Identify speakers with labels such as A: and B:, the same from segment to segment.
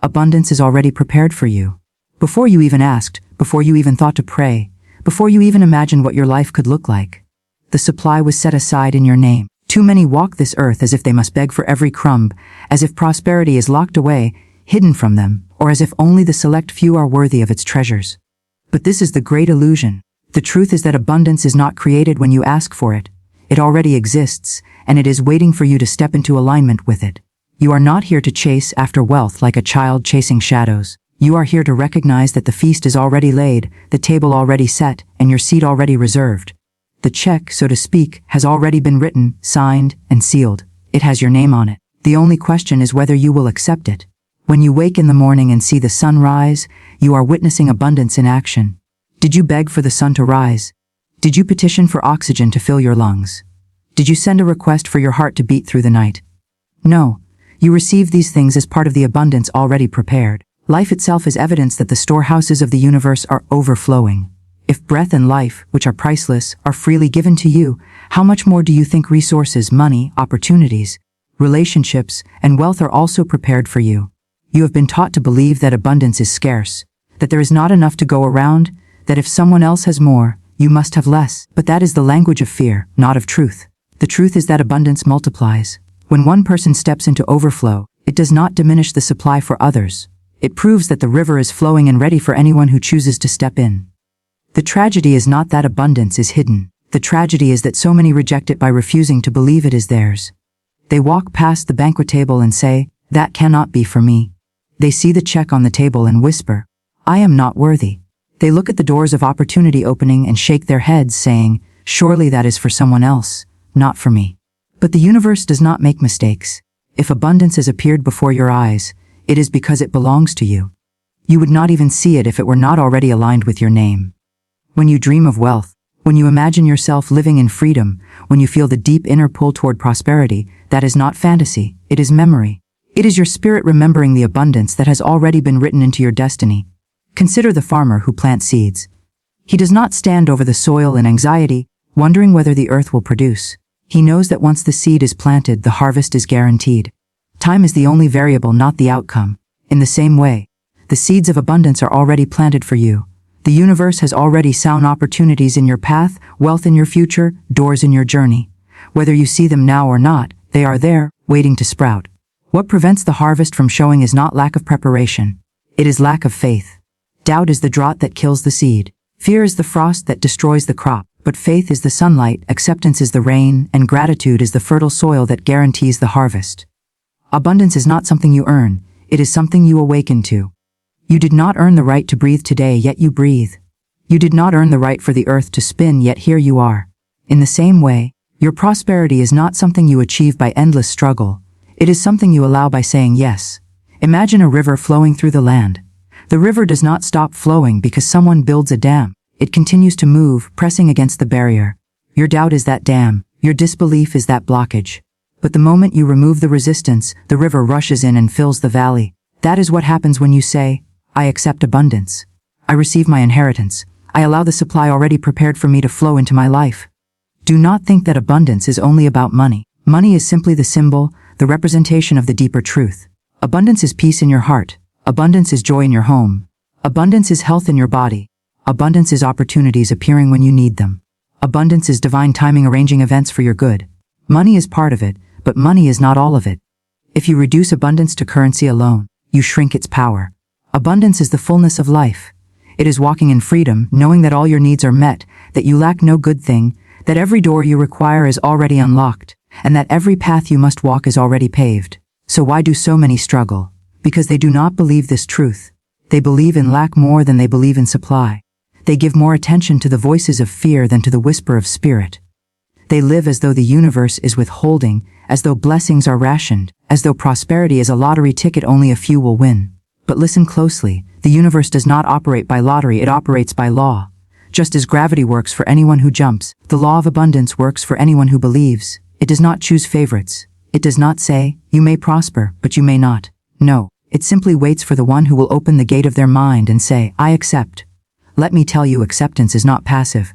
A: Abundance is already prepared for you. Before you even asked, before you even thought to pray, before you even imagined what your life could look like. The supply was set aside in your name. Too many walk this earth as if they must beg for every crumb, as if prosperity is locked away, hidden from them, or as if only the select few are worthy of its treasures. But this is the great illusion. The truth is that abundance is not created when you ask for it. It already exists, and it is waiting for you to step into alignment with it. You are not here to chase after wealth like a child chasing shadows. You are here to recognize that the feast is already laid, the table already set, and your seat already reserved. The check, so to speak, has already been written, signed, and sealed. It has your name on it. The only question is whether you will accept it. When you wake in the morning and see the sun rise, you are witnessing abundance in action. Did you beg for the sun to rise? Did you petition for oxygen to fill your lungs? Did you send a request for your heart to beat through the night? No. You receive these things as part of the abundance already prepared. Life itself is evidence that the storehouses of the universe are overflowing. If breath and life, which are priceless, are freely given to you, how much more do you think resources, money, opportunities, relationships, and wealth are also prepared for you? You have been taught to believe that abundance is scarce, that there is not enough to go around, that if someone else has more, you must have less. But that is the language of fear, not of truth. The truth is that abundance multiplies. When one person steps into overflow, it does not diminish the supply for others. It proves that the river is flowing and ready for anyone who chooses to step in. The tragedy is not that abundance is hidden. The tragedy is that so many reject it by refusing to believe it is theirs. They walk past the banquet table and say, "That cannot be for me." They see the check on the table and whisper, "I am not worthy." They look at the doors of opportunity opening and shake their heads saying, "Surely that is for someone else, not for me." But the universe does not make mistakes. If abundance has appeared before your eyes, it is because it belongs to you. You would not even see it if it were not already aligned with your name. When you dream of wealth, when you imagine yourself living in freedom, when you feel the deep inner pull toward prosperity, that is not fantasy, it is memory. It is your spirit remembering the abundance that has already been written into your destiny. Consider the farmer who plants seeds. He does not stand over the soil in anxiety, wondering whether the earth will produce. He knows that once the seed is planted, the harvest is guaranteed. Time is the only variable, not the outcome. In the same way, the seeds of abundance are already planted for you. The universe has already sown opportunities in your path, wealth in your future, doors in your journey. Whether you see them now or not, they are there, waiting to sprout. What prevents the harvest from showing is not lack of preparation. It is lack of faith. Doubt is the drought that kills the seed. Fear is the frost that destroys the crop. But faith is the sunlight, acceptance is the rain, and gratitude is the fertile soil that guarantees the harvest. Abundance is not something you earn, it is something you awaken to. You did not earn the right to breathe today, yet you breathe. You did not earn the right for the earth to spin, yet here you are. In the same way, your prosperity is not something you achieve by endless struggle. It is something you allow by saying yes. Imagine a river flowing through the land. The river does not stop flowing because someone builds a dam. It continues to move, pressing against the barrier. Your doubt is that dam. Your disbelief is that blockage. But the moment you remove the resistance, the river rushes in and fills the valley. That is what happens when you say, "I accept abundance. I receive my inheritance. I allow the supply already prepared for me to flow into my life." Do not think that abundance is only about money. Money is simply the symbol, the representation of the deeper truth. Abundance is peace in your heart. Abundance is joy in your home. Abundance is health in your body. Abundance is opportunities appearing when you need them. Abundance is divine timing arranging events for your good. Money is part of it, but money is not all of it. If you reduce abundance to currency alone, you shrink its power. Abundance is the fullness of life. It is walking in freedom, knowing that all your needs are met, that you lack no good thing, that every door you require is already unlocked, and that every path you must walk is already paved. So why do so many struggle? Because they do not believe this truth. They believe in lack more than they believe in supply. They give more attention to the voices of fear than to the whisper of spirit. They live as though the universe is withholding, as though blessings are rationed, as though prosperity is a lottery ticket only a few will win. But listen closely, the universe does not operate by lottery, it operates by law. Just as gravity works for anyone who jumps, the law of abundance works for anyone who believes. It does not choose favorites. It does not say, "You may prosper, but you may not." No, it simply waits for the one who will open the gate of their mind and say, "I accept." Let me tell you, acceptance is not passive.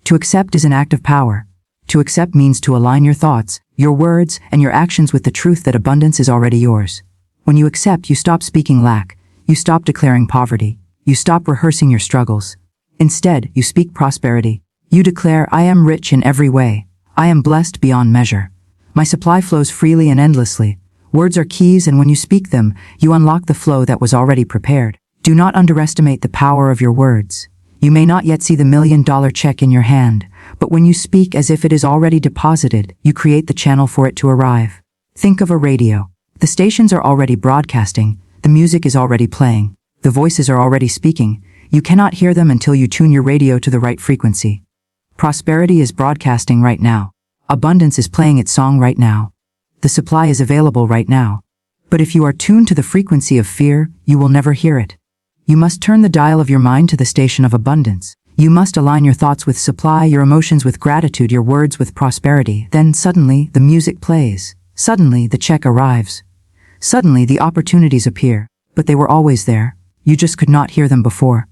A: To accept is an act of power. To accept means to align your thoughts, your words, and your actions with the truth that abundance is already yours. When you accept, you stop speaking lack, you stop declaring poverty, you stop rehearsing your struggles. Instead, you speak prosperity. You declare, I am rich in every way. I am blessed beyond measure. My supply flows freely and endlessly. Words are keys, and when you speak them, you unlock the flow that was already prepared. Do not underestimate the power of your words. You may not yet see the $1,000,000 check in your hand, but when you speak as if it is already deposited, you create the channel for it to arrive. Think of a radio. The stations are already broadcasting, the music is already playing, the voices are already speaking. You cannot hear them until you tune your radio to the right frequency. Prosperity is broadcasting right now. Abundance is playing its song right now. The supply is available right now. But if you are tuned to the frequency of fear, you will never hear it. You must turn the dial of your mind to the station of abundance. You must align your thoughts with supply, your emotions with gratitude, your words with prosperity. Then suddenly, the music plays. Suddenly, the check arrives. Suddenly, the opportunities appear. But they were always there. You just could not hear them before.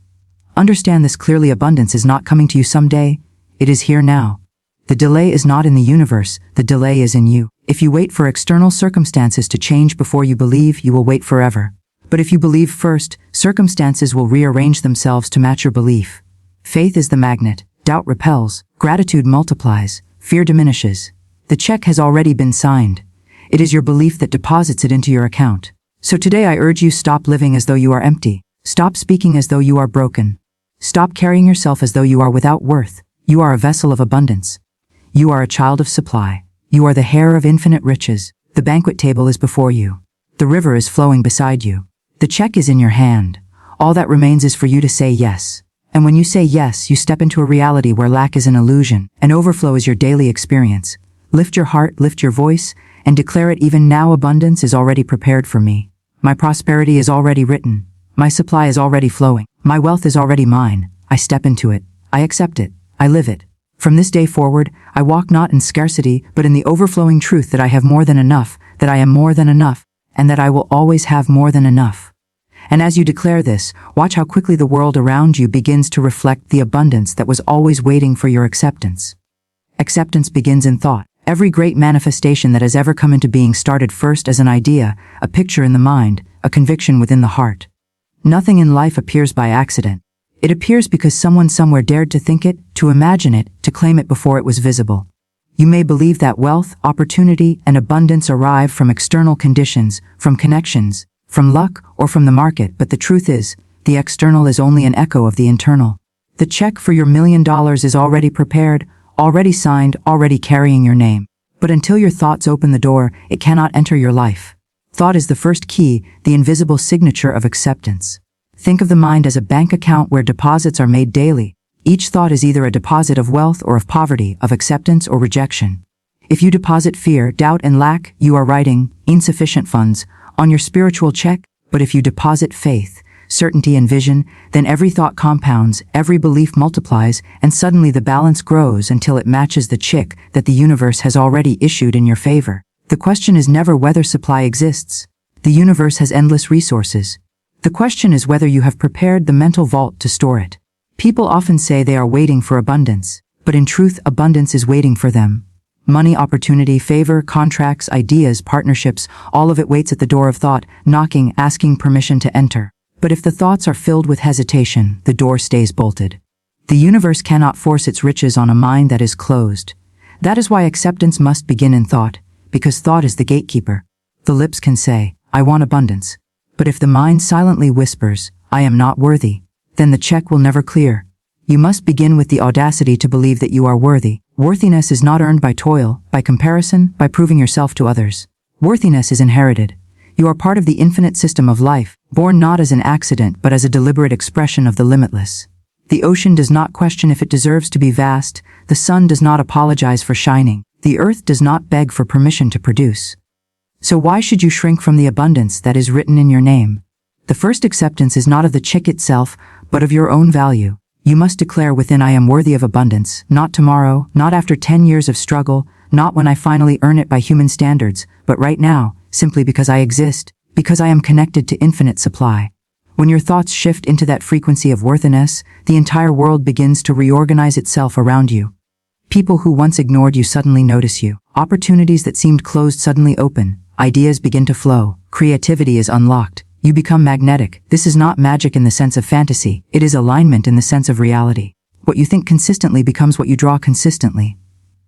A: Understand this clearly: abundance is not coming to you someday. It is here now. The delay is not in the universe, the delay is in you. If you wait for external circumstances to change before you believe, you will wait forever. But if you believe first, circumstances will rearrange themselves to match your belief. Faith is the magnet, doubt repels, gratitude multiplies, fear diminishes. The check has already been signed. It is your belief that deposits it into your account. So today I urge you, stop living as though you are empty. Stop speaking as though you are broken. Stop carrying yourself as though you are without worth. You are a vessel of abundance. You are a child of supply. You are the heir of infinite riches. The banquet table is before you. The river is flowing beside you. The check is in your hand. All that remains is for you to say yes. And when you say yes, you step into a reality where lack is an illusion, and overflow is your daily experience. Lift your heart, lift your voice, and declare it: even now abundance is already prepared for me. My prosperity is already written. My supply is already flowing. My wealth is already mine. I step into it. I accept it. I live it. From this day forward, I walk not in scarcity, but in the overflowing truth that I have more than enough, that I am more than enough, and that I will always have more than enough. And as you declare this, watch how quickly the world around you begins to reflect the abundance that was always waiting for your acceptance. Acceptance begins in thought. Every great manifestation that has ever come into being started first as an idea, a picture in the mind, a conviction within the heart. Nothing in life appears by accident. It appears because someone somewhere dared to think it, to imagine it, to claim it before it was visible. You may believe that wealth, opportunity, and abundance arrive from external conditions, from connections, from luck, or from the market, but the truth is, the external is only an echo of the internal. The check for your $1,000,000 is already prepared, already signed, already carrying your name. But until your thoughts open the door, it cannot enter your life. Thought is the first key, the invisible signature of acceptance. Think of the mind as a bank account where deposits are made daily. Each thought is either a deposit of wealth or of poverty, of acceptance or rejection. If you deposit fear, doubt, and lack, you are writing insufficient funds on your spiritual check. But if you deposit faith, certainty, and vision, then every thought compounds, every belief multiplies, and suddenly the balance grows until it matches the check that the universe has already issued in your favor. The question is never whether supply exists. The universe has endless resources. The question is whether you have prepared the mental vault to store it. People often say they are waiting for abundance, but in truth, abundance is waiting for them. Money, opportunity, favor, contracts, ideas, partnerships, all of it waits at the door of thought, knocking, asking permission to enter. But if the thoughts are filled with hesitation, the door stays bolted. The universe cannot force its riches on a mind that is closed. That is why acceptance must begin in thought, because thought is the gatekeeper. The lips can say, I want abundance. But if the mind silently whispers, I am not worthy, then the check will never clear. You must begin with the audacity to believe that you are worthy. Worthiness is not earned by toil, by comparison, by proving yourself to others. Worthiness is inherited. You are part of the infinite system of life, born not as an accident but as a deliberate expression of the limitless. The ocean does not question if it deserves to be vast, the sun does not apologize for shining, the earth does not beg for permission to produce. So why should you shrink from the abundance that is written in your name? The first acceptance is not of the check itself, but of your own value. You must declare within, I am worthy of abundance, not tomorrow, not after 10 years of struggle, not when I finally earn it by human standards, but right now, simply because I exist, because I am connected to infinite supply. When your thoughts shift into that frequency of worthiness, the entire world begins to reorganize itself around you. People who once ignored you suddenly notice you. Opportunities that seemed closed suddenly open. Ideas begin to flow. Creativity is unlocked. You become magnetic. This is not magic in the sense of fantasy. It is alignment in the sense of reality. What you think consistently becomes what you draw consistently.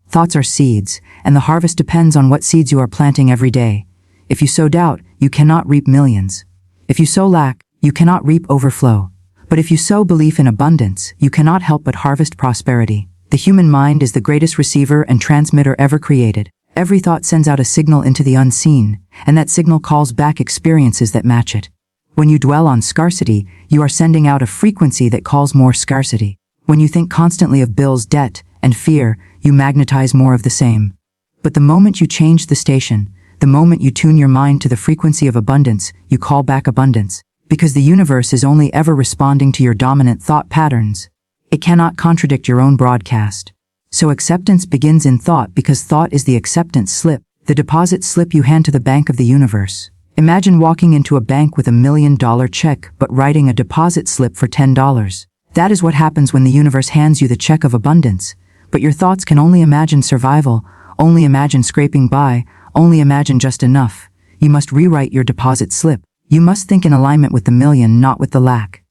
A: Thoughts are seeds, and the harvest depends on what seeds you are planting every day. If you sow doubt, you cannot reap millions. If you sow lack, you cannot reap overflow. But if you sow belief in abundance, you cannot help but harvest prosperity. The human mind is the greatest receiver and transmitter ever created. Every thought sends out a signal into the unseen, and that signal calls back experiences that match it. When you dwell on scarcity, you are sending out a frequency that calls more scarcity. When you think constantly of bills, debt, and fear, you magnetize more of the same. But the moment you change the station, the moment you tune your mind to the frequency of abundance, you call back abundance. Because the universe is only ever responding to your dominant thought patterns. It cannot contradict your own broadcast. So acceptance begins in thought because thought is the acceptance slip, the deposit slip you hand to the bank of the universe. Imagine walking into a bank with $1 million check but writing a deposit slip for $10. That is what happens when the universe hands you the check of abundance. But your thoughts can only imagine survival, only imagine scraping by, only imagine just enough. You must rewrite your deposit slip. You must think in alignment with the million, not with the lack.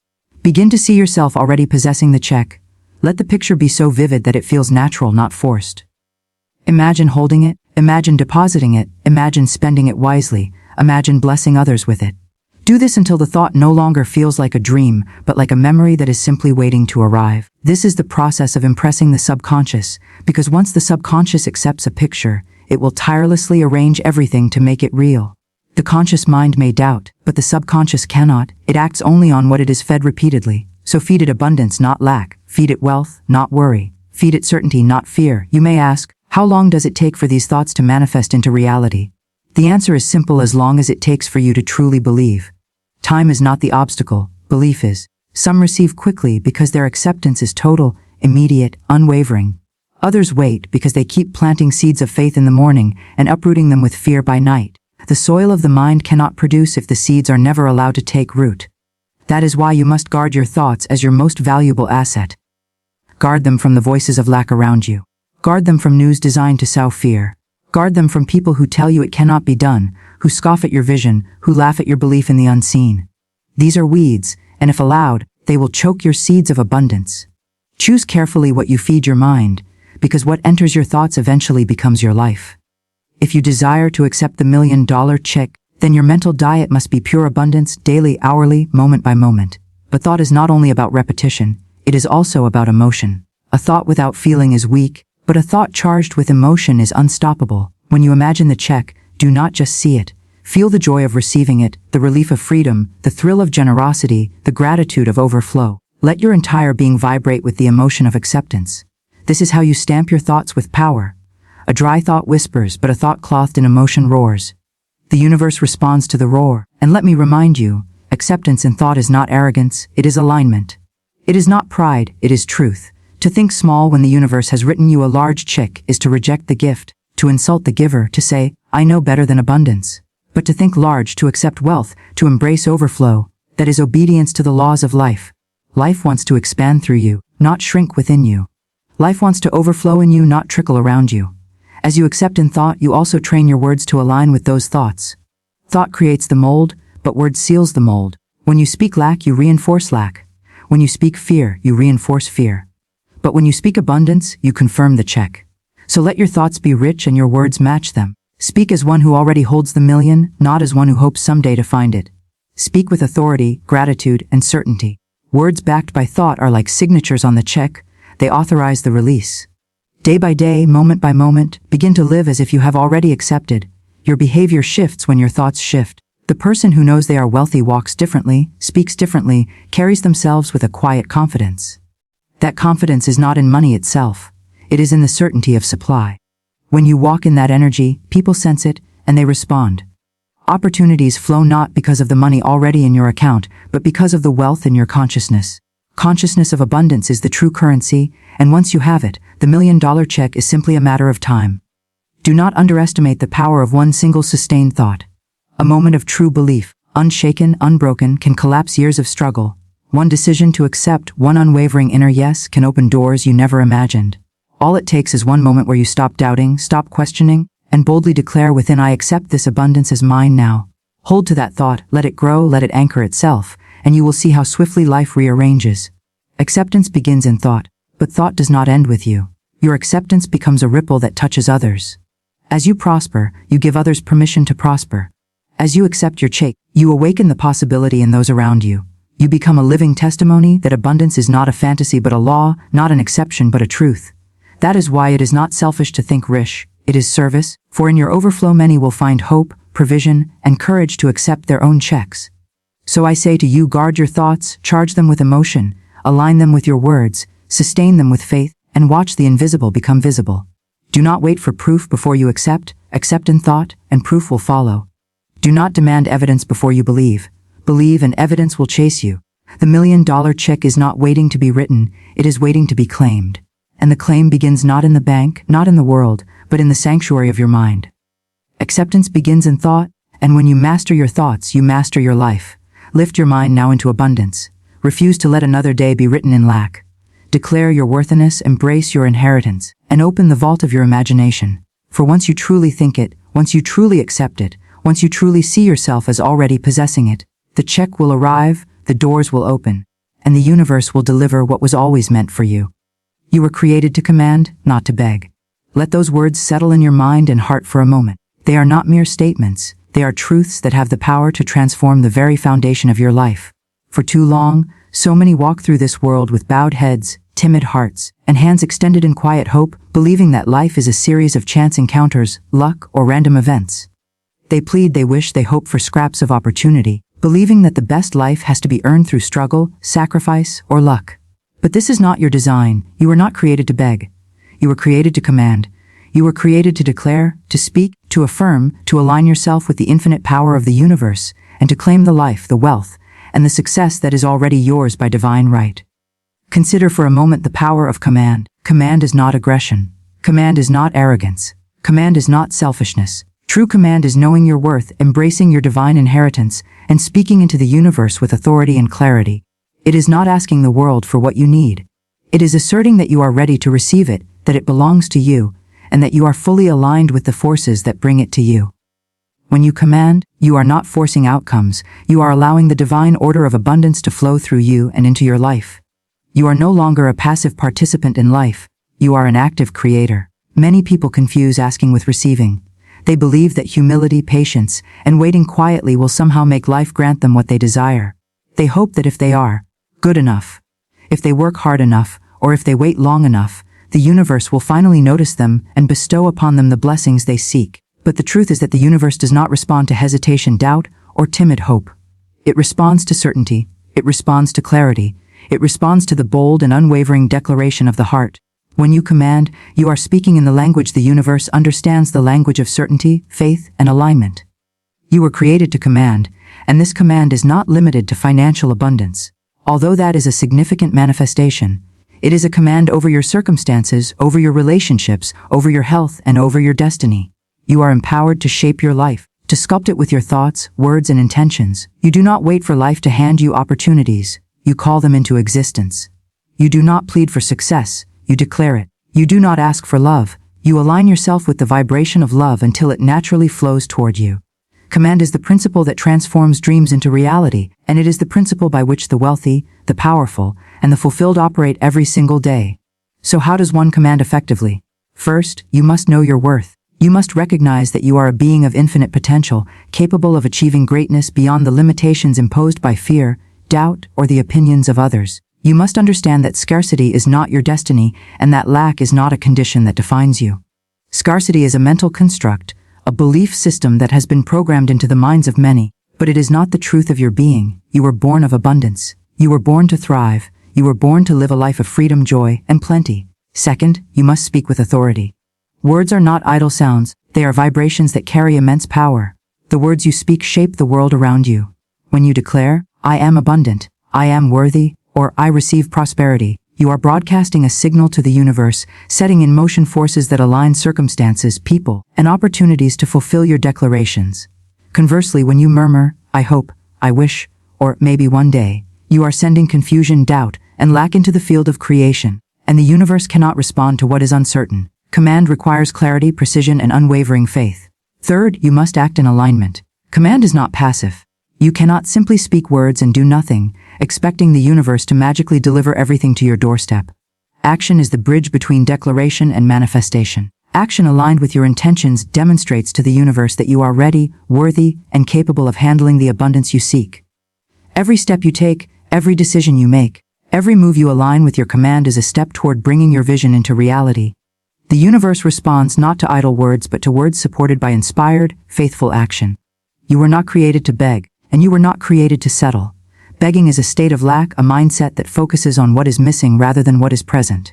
A: Begin to see yourself already possessing the check. Let the picture be so vivid that it feels natural, not forced. Imagine holding it, imagine depositing it, imagine spending it wisely, imagine blessing others with it. Do this until the thought no longer feels like a dream, but like a memory that is simply waiting to arrive. This is the process of impressing the subconscious, because once the subconscious accepts a picture, it will tirelessly arrange everything to make it real. The conscious mind may doubt, but the subconscious cannot. It acts only on what it is fed repeatedly. So feed it abundance, not lack. Feed it wealth, not worry. Feed it certainty, not fear. You may ask, how long does it take for these thoughts to manifest into reality? The answer is simple: as long as it takes for you to truly believe. Time is not the obstacle, belief is. Some receive quickly because their acceptance is total, immediate, unwavering. Others wait because they keep planting seeds of faith in the morning and uprooting them with fear by night. The soil of the mind cannot produce if the seeds are never allowed to take root. That is why you must guard your thoughts as your most valuable asset. Guard them from the voices of lack around you. Guard them from news designed to sow fear. Guard them from people who tell you it cannot be done, who scoff at your vision, who laugh at your belief in the unseen. These are weeds, and if allowed, they will choke your seeds of abundance. Choose carefully what you feed your mind, because what enters your thoughts eventually becomes your life. If you desire to accept the $1 million check, then your mental diet must be pure abundance, daily, hourly, moment by moment. But thought is not only about repetition, it is also about emotion. A thought without feeling is weak, but a thought charged with emotion is unstoppable. When you imagine the check, do not just see it. Feel the joy of receiving it, the relief of freedom, the thrill of generosity, the gratitude of overflow. Let your entire being vibrate with the emotion of acceptance. This is how you stamp your thoughts with power. A dry thought whispers, but a thought clothed in emotion roars. The universe responds to the roar. And let me remind you, acceptance in thought is not arrogance, it is alignment. It is not pride, it is truth. To think small when the universe has written you a large check is to reject the gift, to insult the giver, to say, I know better than abundance. But to think large, to accept wealth, to embrace overflow, that is obedience to the laws of life. Life wants to expand through you, not shrink within you. Life wants to overflow in you, not trickle around you. As you accept in thought, you also train your words to align with those thoughts. Thought creates the mold, but word seals the mold. When you speak lack, you reinforce lack. When you speak fear, you reinforce fear. But when you speak abundance, you confirm the check. So let your thoughts be rich and your words match them. Speak as one who already holds the million, not as one who hopes someday to find it. Speak with authority, gratitude, and certainty. Words backed by thought are like signatures on the check. They authorize the release. Day by day, moment by moment, begin to live as if you have already accepted. Your behavior shifts when your thoughts shift. The person who knows they are wealthy walks differently, speaks differently, carries themselves with a quiet confidence. That confidence is not in money itself. It is in the certainty of supply. When you walk in that energy, people sense it, and they respond. Opportunities flow not because of the money already in your account, but because of the wealth in your consciousness. Consciousness of abundance is the true currency, and once you have it, the $1 million check is simply a matter of time. Do not underestimate the power of one single sustained thought. A moment of true belief, unshaken, unbroken, can collapse years of struggle. One decision to accept, one unwavering inner yes, can open doors you never imagined. All it takes is one moment where you stop doubting, stop questioning, and boldly declare within, I accept this abundance as mine now. Hold to that thought, let it grow, let it anchor itself, and you will see how swiftly life rearranges. Acceptance begins in thought, but thought does not end with you. Your acceptance becomes a ripple that touches others. As you prosper, you give others permission to prosper. As you accept your cheque, you awaken the possibility in those around you. You become a living testimony that abundance is not a fantasy but a law, not an exception but a truth. That is why it is not selfish to think rich, it is service, for in your overflow many will find hope, provision, and courage to accept their own checks. So I say to you, guard your thoughts, charge them with emotion, align them with your words, sustain them with faith, and watch the invisible become visible. Do not wait for proof before you accept in thought, and proof will follow. Do not demand evidence before you believe and evidence will chase you. The $1,000,000 check is not waiting to be written, it is waiting to be claimed. And the claim begins not in the bank, not in the world, but in the sanctuary of your mind. Acceptance begins in thought, and when you master your thoughts, you master your life. Lift your mind now into abundance. Refuse to let another day be written in lack. Declare your worthiness, embrace your inheritance, and open the vault of your imagination. For once you truly think it, once you truly accept it, once you truly see yourself as already possessing it, the check will arrive, the doors will open, and the universe will deliver what was always meant for you. You were created to command, not to beg. Let those words settle in your mind and heart for a moment. They are not mere statements, they are truths that have the power to transform the very foundation of your life. For too long, so many walk through this world with bowed heads, timid hearts, and hands extended in quiet hope, believing that life is a series of chance encounters, luck, or random events. They plead, they wish, they hope for scraps of opportunity, believing that the best life has to be earned through struggle, sacrifice, or luck. But this is not your design. You were not created to beg. You were created to command. You were created to declare, to speak, to affirm, to align yourself with the infinite power of the universe, and to claim the life, the wealth, and the success that is already yours by divine right. Consider for a moment the power of command. Command is not aggression. Command is not arrogance. Command is not selfishness. True command is knowing your worth, embracing your divine inheritance, and speaking into the universe with authority and clarity. It is not asking the world for what you need. It is asserting that you are ready to receive it, that it belongs to you, and that you are fully aligned with the forces that bring it to you. When you command, you are not forcing outcomes, you are allowing the divine order of abundance to flow through you and into your life. You are no longer a passive participant in life, you are an active creator. Many people confuse asking with receiving. They believe that humility, patience, and waiting quietly will somehow make life grant them what they desire. They hope that if they are good enough, if they work hard enough, or if they wait long enough, the universe will finally notice them and bestow upon them the blessings they seek. But the truth is that the universe does not respond to hesitation, doubt, or timid hope. It responds to certainty. It responds to clarity. It responds to the bold and unwavering declaration of the heart. When you command, you are speaking in the language the universe understands, the language of certainty, faith, and alignment. You were created to command, and this command is not limited to financial abundance. Although that is a significant manifestation, it is a command over your circumstances, over your relationships, over your health, and over your destiny. You are empowered to shape your life, to sculpt it with your thoughts, words, and intentions. You do not wait for life to hand you opportunities. You call them into existence. You do not plead for success. You declare it. You do not ask for love. You align yourself with the vibration of love until it naturally flows toward you. Command is the principle that transforms dreams into reality, and it is the principle by which the wealthy, the powerful, and the fulfilled operate every single day. So how does one command effectively? First, you must know your worth. You must recognize that you are a being of infinite potential, capable of achieving greatness beyond the limitations imposed by fear, doubt, or the opinions of others. You must understand that scarcity is not your destiny, and that lack is not a condition that defines you. Scarcity is a mental construct, a belief system that has been programmed into the minds of many, but it is not the truth of your being. You were born of abundance. You were born to thrive. You were born to live a life of freedom, joy, and plenty. Second, you must speak with authority. Words are not idle sounds, they are vibrations that carry immense power. The words you speak shape the world around you. When you declare, I am abundant, I am worthy, or I receive prosperity, you are broadcasting a signal to the universe, setting in motion forces that align circumstances, people, and opportunities to fulfill your declarations. Conversely, when you murmur, I hope, I wish, or maybe one day, you are sending confusion, doubt, and lack into the field of creation, and the universe cannot respond to what is uncertain. Command requires clarity, precision, and unwavering faith. Third, you must act in alignment. Command is not passive. You cannot simply speak words and do nothing, expecting the universe to magically deliver everything to your doorstep. Action is the bridge between declaration and manifestation. Action aligned with your intentions demonstrates to the universe that you are ready, worthy, and capable of handling the abundance you seek. Every step you take, every decision you make, every move you align with your command is a step toward bringing your vision into reality. The universe responds not to idle words but to words supported by inspired, faithful action. You were not created to beg, and you were not created to settle. Begging is a state of lack, a mindset that focuses on what is missing rather than what is present.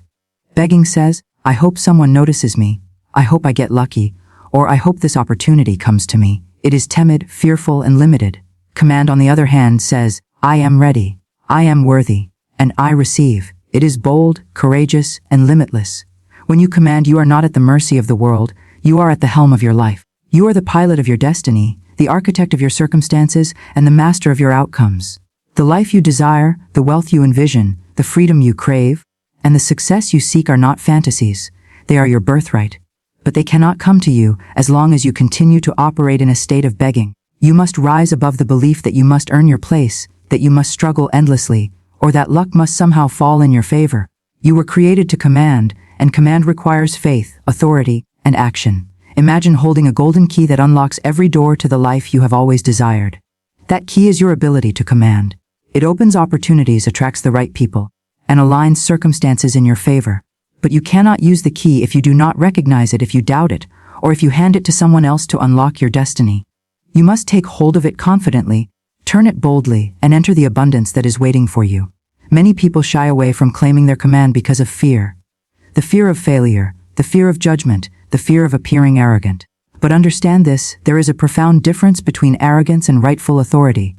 A: Begging says, I hope someone notices me, I hope I get lucky, or I hope this opportunity comes to me. It is timid, fearful, and limited. Command, on the other hand, says, I am ready, I am worthy, and I receive. It is bold, courageous, and limitless. When you command, you are not at the mercy of the world, you are at the helm of your life. You are the pilot of your destiny, the architect of your circumstances, and the master of your outcomes. The life you desire, the wealth you envision, the freedom you crave, and the success you seek are not fantasies. They are your birthright. But they cannot come to you as long as you continue to operate in a state of begging. You must rise above the belief that you must earn your place, that you must struggle endlessly, or that luck must somehow fall in your favor. You were created to command, and command requires faith, authority, and action. Imagine holding a golden key that unlocks every door to the life you have always desired. That key is your ability to command. It opens opportunities, attracts the right people, and aligns circumstances in your favor. But you cannot use the key if you do not recognize it, if you doubt it, or if you hand it to someone else to unlock your destiny. You must take hold of it confidently, turn it boldly, and enter the abundance that is waiting for you. Many people shy away from claiming their command because of fear. The fear of failure, the fear of judgment, the fear of appearing arrogant. But understand this, there is a profound difference between arrogance and rightful authority.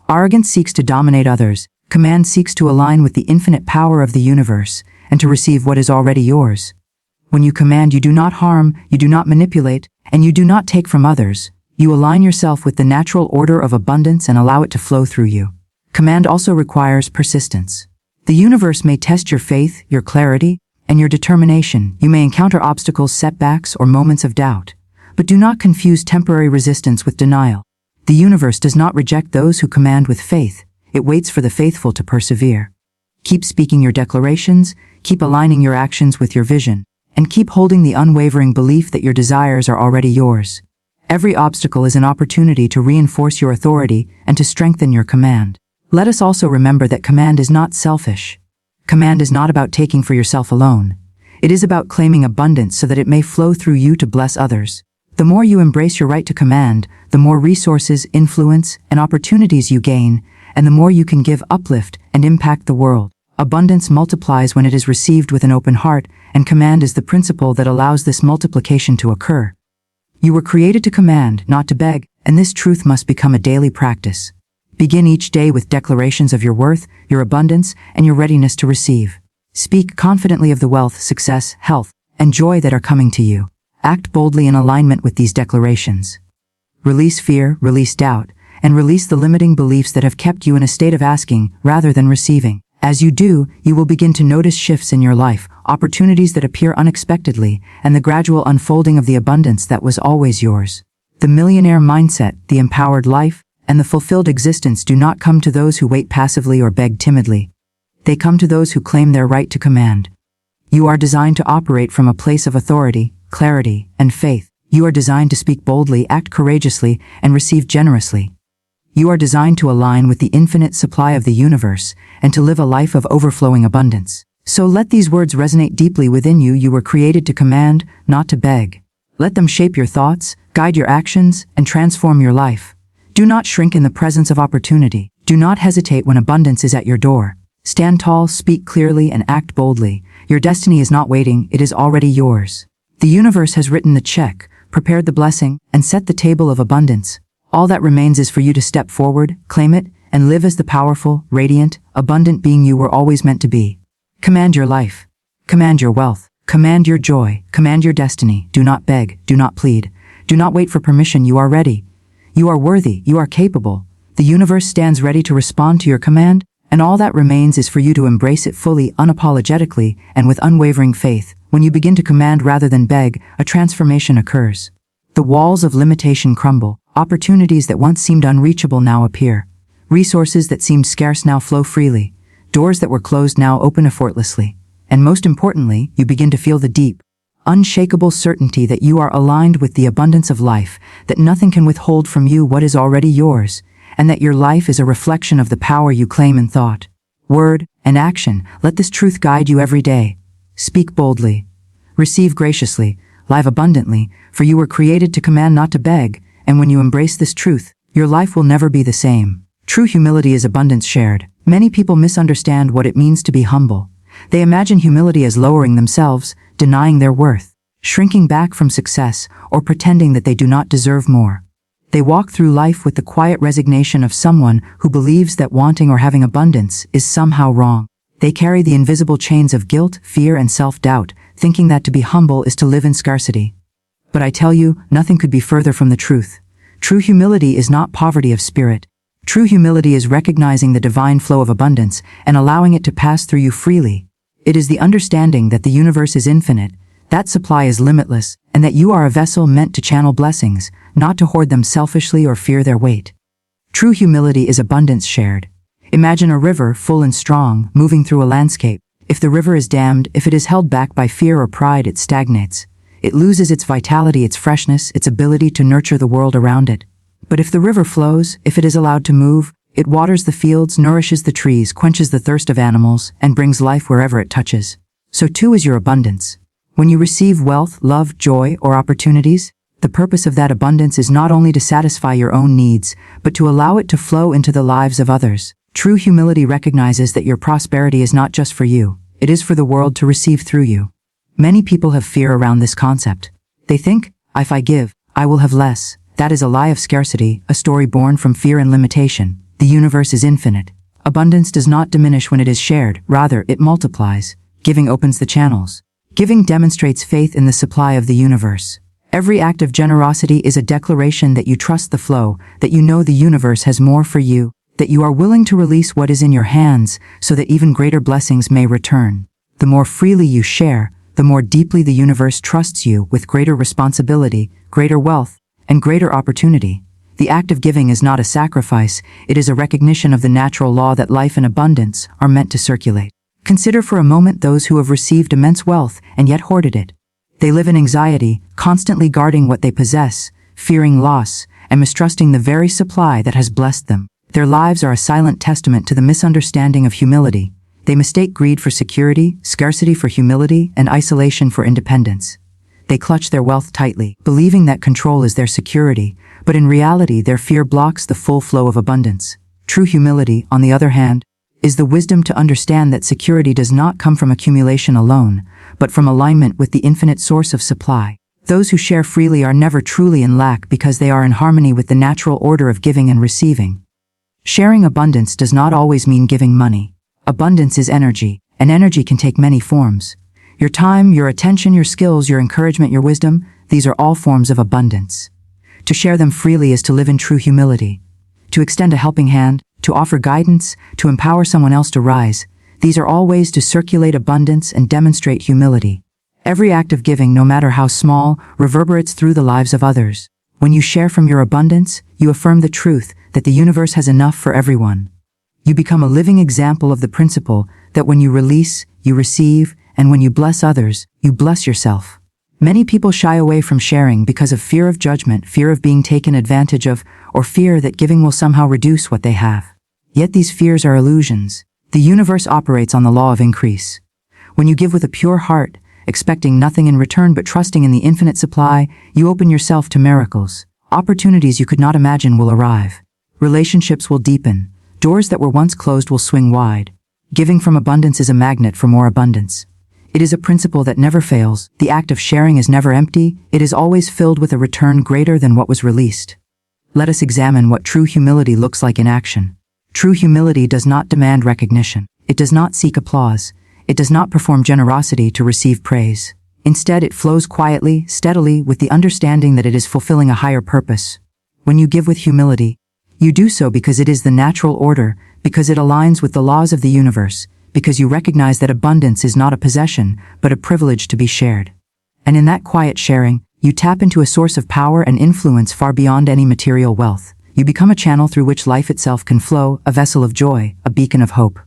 A: Arrogance seeks to dominate others, command seeks to align with the infinite power of the universe, and to receive what is already yours. When you command, you do not harm, you do not manipulate, and you do not take from others. You align yourself with the natural order of abundance and allow it to flow through you. Command also requires persistence. The universe may test your faith, your clarity, and your determination. You may encounter obstacles, setbacks, or moments of doubt. But do not confuse temporary resistance with denial. The universe does not reject those who command with faith. It waits for the faithful to persevere. Keep speaking your declarations, keep aligning your actions with your vision, and keep holding the unwavering belief that your desires are already yours. Every obstacle is an opportunity to reinforce your authority and to strengthen your command. Let us also remember that command is not selfish. Command is not about taking for yourself alone. It is about claiming abundance so that it may flow through you to bless others. The more you embrace your right to command, the more resources, influence, and opportunities you gain, and the more you can give, uplift, and impact the world. Abundance multiplies when it is received with an open heart, and command is the principle that allows this multiplication to occur. You were created to command, not to beg, and this truth must become a daily practice. Begin each day with declarations of your worth, your abundance, and your readiness to receive. Speak confidently of the wealth, success, health, and joy that are coming to you. Act boldly in alignment with these declarations. Release fear, release doubt, and release the limiting beliefs that have kept you in a state of asking rather than receiving. As you do, you will begin to notice shifts in your life, opportunities that appear unexpectedly, and the gradual unfolding of the abundance that was always yours. The millionaire mindset, the empowered life, and the fulfilled existence do not come to those who wait passively or beg timidly. They come to those who claim their right to command. You are designed to operate from a place of authority, clarity, and faith. You are designed to speak boldly, act courageously, and receive generously. You are designed to align with the infinite supply of the universe and to live a life of overflowing abundance. So let these words resonate deeply within you. You were created to command, not to beg. Let them shape your thoughts, guide your actions, and transform your life. Do not shrink in the presence of opportunity. Do not hesitate when abundance is at your door. Stand tall, speak clearly, and act boldly. Your destiny is not waiting, it is already yours. The universe has written the check, prepared the blessing, and set the table of abundance. All that remains is for you to step forward, claim it, and live as the powerful, radiant, abundant being you were always meant to be. Command your life. Command your wealth. Command your joy. Command your destiny. Do not beg. Do not plead. Do not wait for permission. You are ready. You are worthy. You are capable. The universe stands ready to respond to your command, and all that remains is for you to embrace it fully, unapologetically, and with unwavering faith. When you begin to command rather than beg, a transformation occurs. The walls of limitation crumble. Opportunities that once seemed unreachable now appear. Resources that seemed scarce now flow freely. Doors that were closed now open effortlessly. And most importantly, you begin to feel the deep, unshakable certainty that you are aligned with the abundance of life, that nothing can withhold from you what is already yours, and that your life is a reflection of the power you claim in thought, word, and action. Let this truth guide you every day. Speak boldly. Receive graciously. Live abundantly, for you were created to command, not to beg, and when you embrace this truth, your life will never be the same. True humility is abundance shared. Many people misunderstand what it means to be humble. They imagine humility as lowering themselves, denying their worth, shrinking back from success, or pretending that they do not deserve more. They walk through life with the quiet resignation of someone who believes that wanting or having abundance is somehow wrong. They carry the invisible chains of guilt, fear, and self-doubt, thinking that to be humble is to live in scarcity. But I tell you, nothing could be further from the truth. True humility is not poverty of spirit. True humility is recognizing the divine flow of abundance and allowing it to pass through you freely. It is the understanding that the universe is infinite, that supply is limitless, and that you are a vessel meant to channel blessings, not to hoard them selfishly or fear their weight. True humility is abundance shared. Imagine a river, full and strong, moving through a landscape. If the river is dammed, if it is held back by fear or pride, it stagnates. It loses its vitality, its freshness, its ability to nurture the world around it. But if the river flows, if it is allowed to move, it waters the fields, nourishes the trees, quenches the thirst of animals, and brings life wherever it touches. So too is your abundance. When you receive wealth, love, joy, or opportunities, the purpose of that abundance is not only to satisfy your own needs, but to allow it to flow into the lives of others. True humility recognizes that your prosperity is not just for you, it is for the world to receive through you. Many people have fear around this concept. They think, if I give, I will have less. That is a lie of scarcity, a story born from fear and limitation. The universe is infinite. Abundance does not diminish when it is shared, rather it multiplies. Giving opens the channels. Giving demonstrates faith in the supply of the universe. Every act of generosity is a declaration that you trust the flow, that you know the universe has more for you, that you are willing to release what is in your hands so that even greater blessings may return. The more freely you share, the more deeply the universe trusts you with greater responsibility, greater wealth, and greater opportunity. The act of giving is not a sacrifice, it is a recognition of the natural law that life and abundance are meant to circulate. Consider for a moment those who have received immense wealth and yet hoarded it. They live in anxiety, constantly guarding what they possess, fearing loss, and mistrusting the very supply that has blessed them. Their lives are a silent testament to the misunderstanding of humility. They mistake greed for security, scarcity for humility, and isolation for independence. They clutch their wealth tightly, believing that control is their security, but in reality their fear blocks the full flow of abundance. True humility, on the other hand, is the wisdom to understand that security does not come from accumulation alone, but from alignment with the infinite source of supply. Those who share freely are never truly in lack because they are in harmony with the natural order of giving and receiving. Sharing abundance does not always mean giving money. Abundance is energy, and energy can take many forms. Your time, your attention, your skills, your encouragement, your wisdom, these are all forms of abundance. To share them freely is to live in true humility. To extend a helping hand, to offer guidance, to empower someone else to rise, these are all ways to circulate abundance and demonstrate humility. Every act of giving, no matter how small, reverberates through the lives of others. When you share from your abundance, you affirm the truth that the universe has enough for everyone. You become a living example of the principle that when you release, you receive, and when you bless others, you bless yourself. Many people shy away from sharing because of fear of judgment, fear of being taken advantage of, or fear that giving will somehow reduce what they have. Yet these fears are illusions. The universe operates on the law of increase. When you give with a pure heart, expecting nothing in return but trusting in the infinite supply, you open yourself to miracles. Opportunities you could not imagine will arrive. Relationships will deepen. Doors that were once closed will swing wide. Giving from abundance is a magnet for more abundance. It is a principle that never fails. The act of sharing is never empty. It is always filled with a return greater than what was released. Let us examine what true humility looks like in action. True humility does not demand recognition. It does not seek applause. It does not perform generosity to receive praise. Instead, it flows quietly, steadily, with the understanding that it is fulfilling a higher purpose. When you give with humility, you do so because it is the natural order, because it aligns with the laws of the universe, because you recognize that abundance is not a possession, but a privilege to be shared. And in that quiet sharing, You tap into a source of power and influence far beyond any material wealth. You become a channel through which life itself can flow, a vessel of joy, a beacon of hope.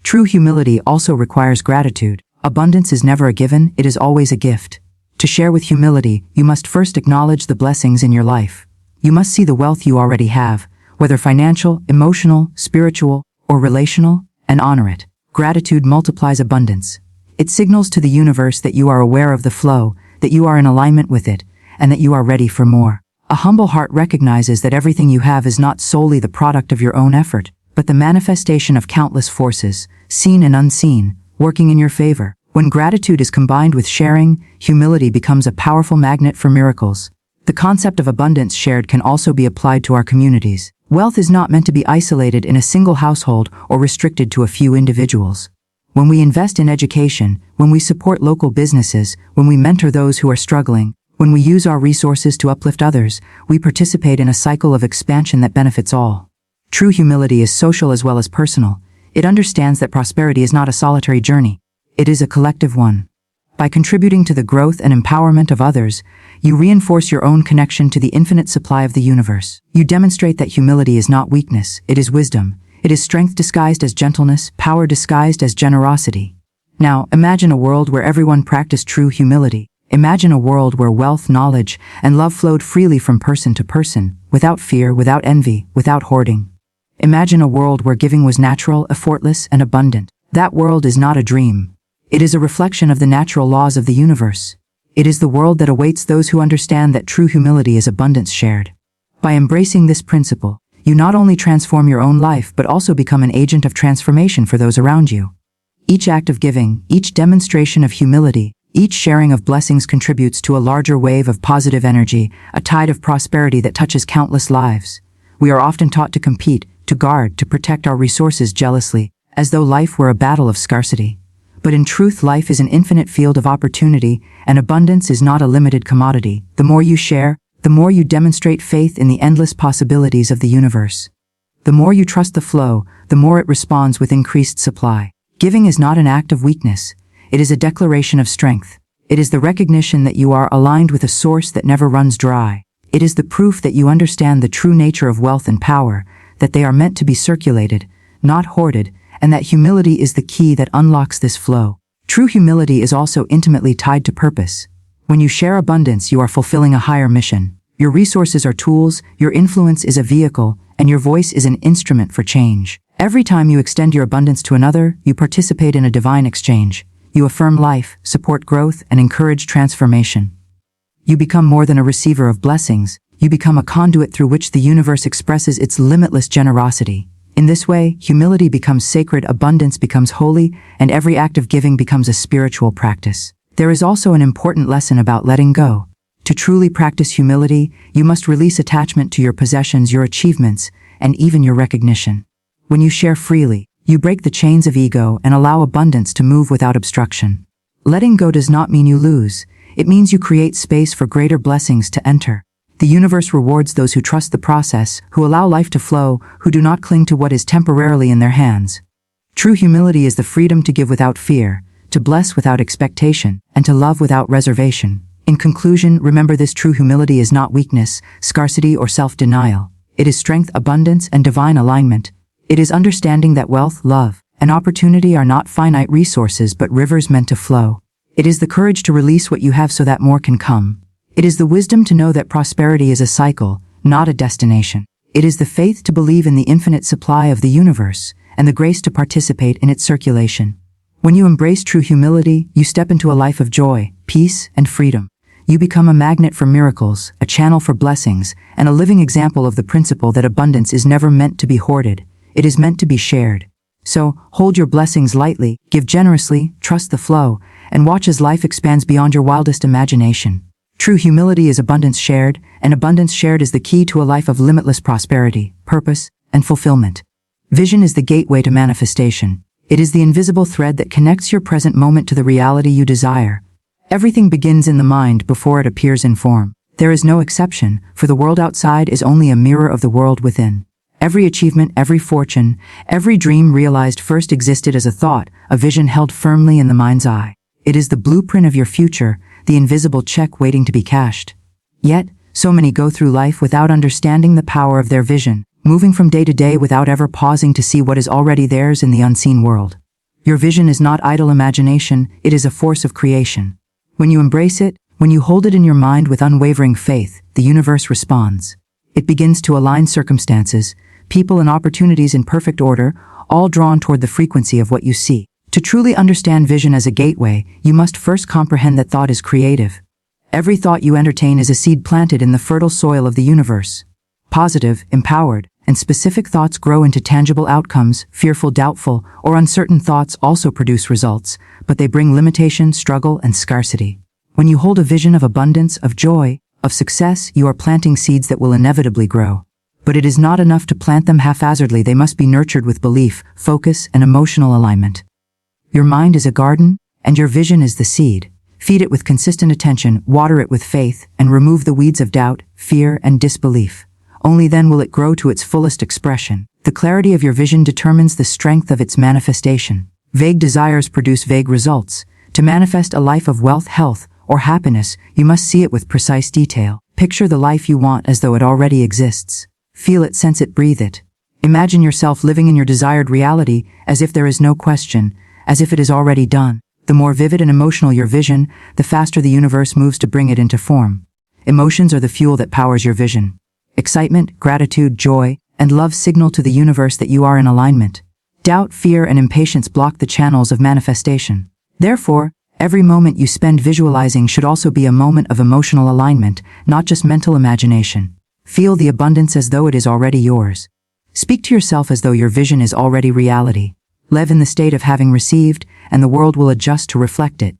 A: True humility also requires gratitude. Abundance is never a given, it is always a gift. To share with humility, you must first acknowledge the blessings in your life. You must see the wealth you already have, whether financial, emotional, spiritual, or relational, and honor it. Gratitude multiplies abundance. It signals to the universe that you are aware of the flow, that you are in alignment with it, and that you are ready for more. A humble heart recognizes that everything you have is not solely the product of your own effort, but the manifestation of countless forces, seen and unseen, working in your favor. When gratitude is combined with sharing, humility becomes a powerful magnet for miracles. The concept of abundance shared can also be applied to our communities. Wealth is not meant to be isolated in a single household or restricted to a few individuals. When we invest in education, when we support local businesses, when we mentor those who are struggling, when we use our resources to uplift others, we participate in a cycle of expansion that benefits all. True humility is social as well as personal. It understands that prosperity is not a solitary journey. It is a collective one. By contributing to the growth and empowerment of others, you reinforce your own connection to the infinite supply of the universe. You demonstrate that humility is not weakness, it is wisdom. It is strength disguised as gentleness, power disguised as generosity. Now, imagine a world where everyone practiced true humility. Imagine a world where wealth, knowledge, and love flowed freely from person to person, without fear, without envy, without hoarding. Imagine a world where giving was natural, effortless, and abundant. That world is not a dream. It is a reflection of the natural laws of the universe. It is the world that awaits those who understand that true humility is abundance shared. By embracing this principle, you not only transform your own life but also become an agent of transformation for those around you. Each act of giving, each demonstration of humility, each sharing of blessings contributes to a larger wave of positive energy, a tide of prosperity that touches countless lives. We are often taught to compete, to guard, to protect our resources jealously, as though life were a battle of scarcity. But in truth, life is an infinite field of opportunity, and abundance is not a limited commodity. The more you share, the more you demonstrate faith in the endless possibilities of the universe. The more you trust the flow, the more it responds with increased supply. Giving is not an act of weakness. It is a declaration of strength. It is the recognition that you are aligned with a source that never runs dry. It is the proof that you understand the true nature of wealth and power, that they are meant to be circulated, not hoarded, and that humility is the key that unlocks this flow. True humility is also intimately tied to purpose. When you share abundance, you are fulfilling a higher mission. Your resources are tools, your influence is a vehicle, and your voice is an instrument for change. Every time you extend your abundance to another, you participate in a divine exchange. You affirm life, support growth, and encourage transformation. You become more than a receiver of blessings. You become a conduit through which the universe expresses its limitless generosity. In this way, humility becomes sacred, abundance becomes holy, and every act of giving becomes a spiritual practice. There is also an important lesson about letting go. To truly practice humility, you must release attachment to your possessions, your achievements, and even your recognition. When you share freely, you break the chains of ego and allow abundance to move without obstruction. Letting go does not mean you lose. It means you create space for greater blessings to enter. The universe rewards those who trust the process, who allow life to flow, who do not cling to what is temporarily in their hands. True humility is the freedom to give without fear, to bless without expectation, and to love without reservation. In conclusion, remember this: true humility is not weakness, scarcity, or self-denial. It is strength, abundance, and divine alignment. It is understanding that wealth, love, and opportunity are not finite resources but rivers meant to flow. It is the courage to release what you have so that more can come. It is the wisdom to know that prosperity is a cycle, not a destination. It is the faith to believe in the infinite supply of the universe, and the grace to participate in its circulation. When you embrace true humility, you step into a life of joy, peace, and freedom. You become a magnet for miracles, a channel for blessings, and a living example of the principle that abundance is never meant to be hoarded. It is meant to be shared. So, hold your blessings lightly, give generously, trust the flow, and watch as life expands beyond your wildest imagination. True humility is abundance shared, and abundance shared is the key to a life of limitless prosperity, purpose, and fulfillment. Vision is the gateway to manifestation. It is the invisible thread that connects your present moment to the reality you desire. Everything begins in the mind before it appears in form. There is no exception, for the world outside is only a mirror of the world within. Every achievement, every fortune, every dream realized first existed as a thought, a vision held firmly in the mind's eye. It is the blueprint of your future, the invisible check waiting to be cashed. Yet, so many go through life without understanding the power of their vision, moving from day to day without ever pausing to see what is already theirs in the unseen world. Your vision is not idle imagination, it is a force of creation. When you embrace it, when you hold it in your mind with unwavering faith, the universe responds. It begins to align circumstances, people and opportunities in perfect order, all drawn toward the frequency of what you see. To truly understand vision as a gateway, you must first comprehend that thought is creative. Every thought you entertain is a seed planted in the fertile soil of the universe. Positive, empowered, and specific thoughts grow into tangible outcomes. Fearful, doubtful, or uncertain thoughts also produce results, but they bring limitation, struggle, and scarcity. When you hold a vision of abundance, of joy, of success, you are planting seeds that will inevitably grow. But it is not enough to plant them haphazardly. They must be nurtured with belief, focus, and emotional alignment. Your mind is a garden, and your vision is the seed. Feed it with consistent attention, water it with faith, and remove the weeds of doubt, fear, and disbelief. Only then will it grow to its fullest expression. The clarity of your vision determines the strength of its manifestation. Vague desires produce vague results. To manifest a life of wealth, health, or happiness, you must see it with precise detail. Picture the life you want as though it already exists. Feel it, sense it, breathe it. Imagine yourself living in your desired reality as if there is no question, as if it is already done. The more vivid and emotional your vision, the faster the universe moves to bring it into form. Emotions are the fuel that powers your vision. Excitement, gratitude, joy, and love signal to the universe that you are in alignment. Doubt, fear, and impatience block the channels of manifestation. Therefore, every moment you spend visualizing should also be a moment of emotional alignment, not just mental imagination. Feel the abundance as though it is already yours. Speak to yourself as though your vision is already reality. Live in the state of having received, and the world will adjust to reflect it.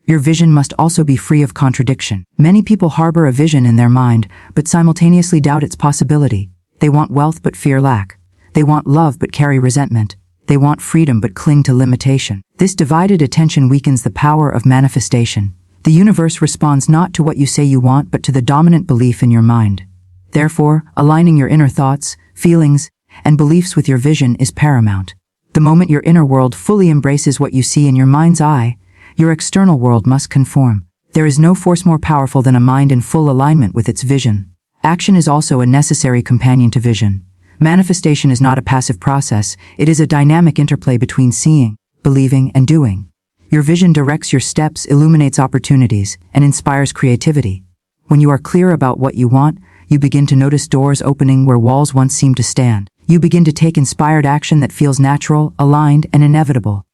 A: Your vision must also be free of contradiction. Many people harbor a vision in their mind, but simultaneously doubt its possibility. They want wealth but fear lack. They want love but carry resentment. They want freedom but cling to limitation. This divided attention weakens the power of manifestation. The universe responds not to what you say you want but to the dominant belief in your mind. Therefore, aligning your inner thoughts, feelings, and beliefs with your vision is paramount. The moment your inner world fully embraces what you see in your mind's eye, your external world must conform. There is no force more powerful than a mind in full alignment with its vision. Action is also a necessary companion to vision. Manifestation is not a passive process, it is a dynamic interplay between seeing, believing, and doing. Your vision directs your steps, illuminates opportunities, and inspires creativity. When you are clear about what you want, you begin to notice doors opening where walls once seemed to stand. You begin to take inspired action that feels natural, aligned, and inevitable.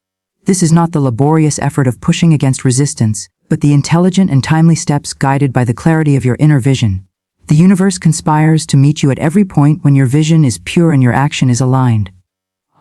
A: This is not the laborious effort of pushing against resistance, but the intelligent and timely steps guided by the clarity of your inner vision. The universe conspires to meet you at every point when your vision is pure and your action is aligned.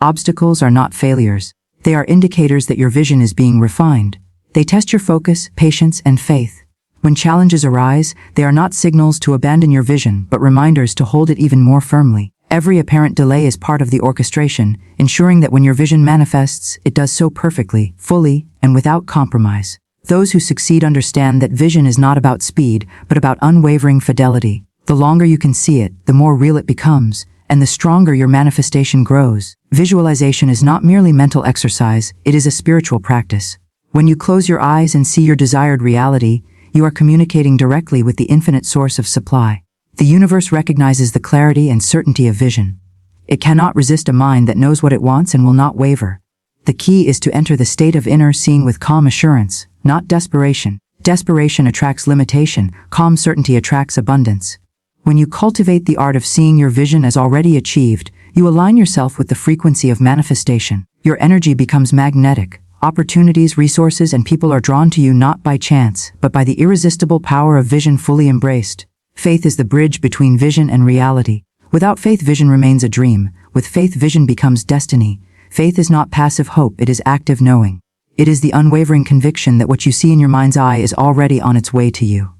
A: Obstacles are not failures. They are indicators that your vision is being refined. They test your focus, patience, and faith. When challenges arise, they are not signals to abandon your vision, but reminders to hold it even more firmly. Every apparent delay is part of the orchestration, ensuring that when your vision manifests, it does so perfectly, fully, and without compromise. Those who succeed understand that vision is not about speed, but about unwavering fidelity. The longer you can see it, the more real it becomes, and the stronger your manifestation grows. Visualization is not merely mental exercise, it is a spiritual practice. When you close your eyes and see your desired reality, you are communicating directly with the infinite source of supply. The universe recognizes the clarity and certainty of vision. It cannot resist a mind that knows what it wants and will not waver. The key is to enter the state of inner seeing with calm assurance, not desperation. Desperation attracts limitation, calm certainty attracts abundance. When you cultivate the art of seeing your vision as already achieved, you align yourself with the frequency of manifestation. Your energy becomes magnetic. Opportunities, resources, and people are drawn to you not by chance, but by the irresistible power of vision fully embraced. Faith is the bridge between vision and reality. Without faith, vision remains a dream. With faith, vision becomes destiny. Faith is not passive hope, it is active knowing. It is the unwavering conviction that what you see in your mind's eye is already on its way to you.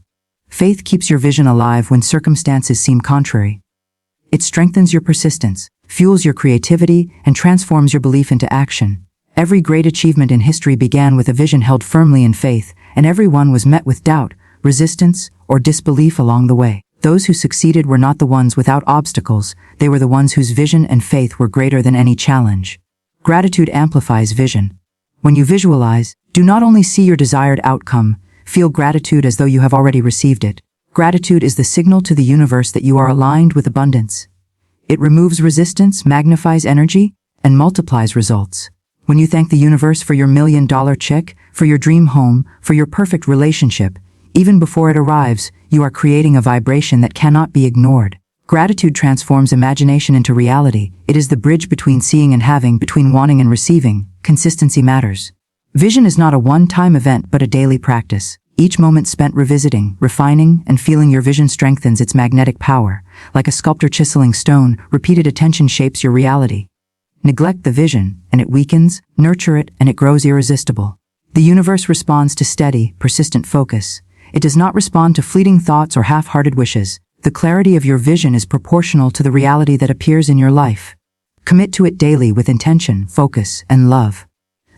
A: Faith keeps your vision alive when circumstances seem contrary. It strengthens your persistence, fuels your creativity, and transforms your belief into action. Every great achievement in history began with a vision held firmly in faith, and every one was met with doubt, resistance, or disbelief along the way. Those who succeeded were not the ones without obstacles, they were the ones whose vision and faith were greater than any challenge. Gratitude amplifies vision. When you visualize, do not only see your desired outcome, feel gratitude as though you have already received it. Gratitude is the signal to the universe that you are aligned with abundance. It removes resistance, magnifies energy, and multiplies results. When you thank the universe for your million-dollar check, for your dream home, for your perfect relationship, even before it arrives, you are creating a vibration that cannot be ignored. Gratitude transforms imagination into reality. It is the bridge between seeing and having, between wanting and receiving. Consistency matters. Vision is not a one-time event but a daily practice. Each moment spent revisiting, refining, and feeling your vision strengthens its magnetic power. Like a sculptor chiseling stone, repeated attention shapes your reality. Neglect the vision, and it weakens. Nurture it, and it grows irresistible. The universe responds to steady, persistent focus. It does not respond to fleeting thoughts or half-hearted wishes. The clarity of your vision is proportional to the reality that appears in your life. Commit to it daily with intention, focus, and love.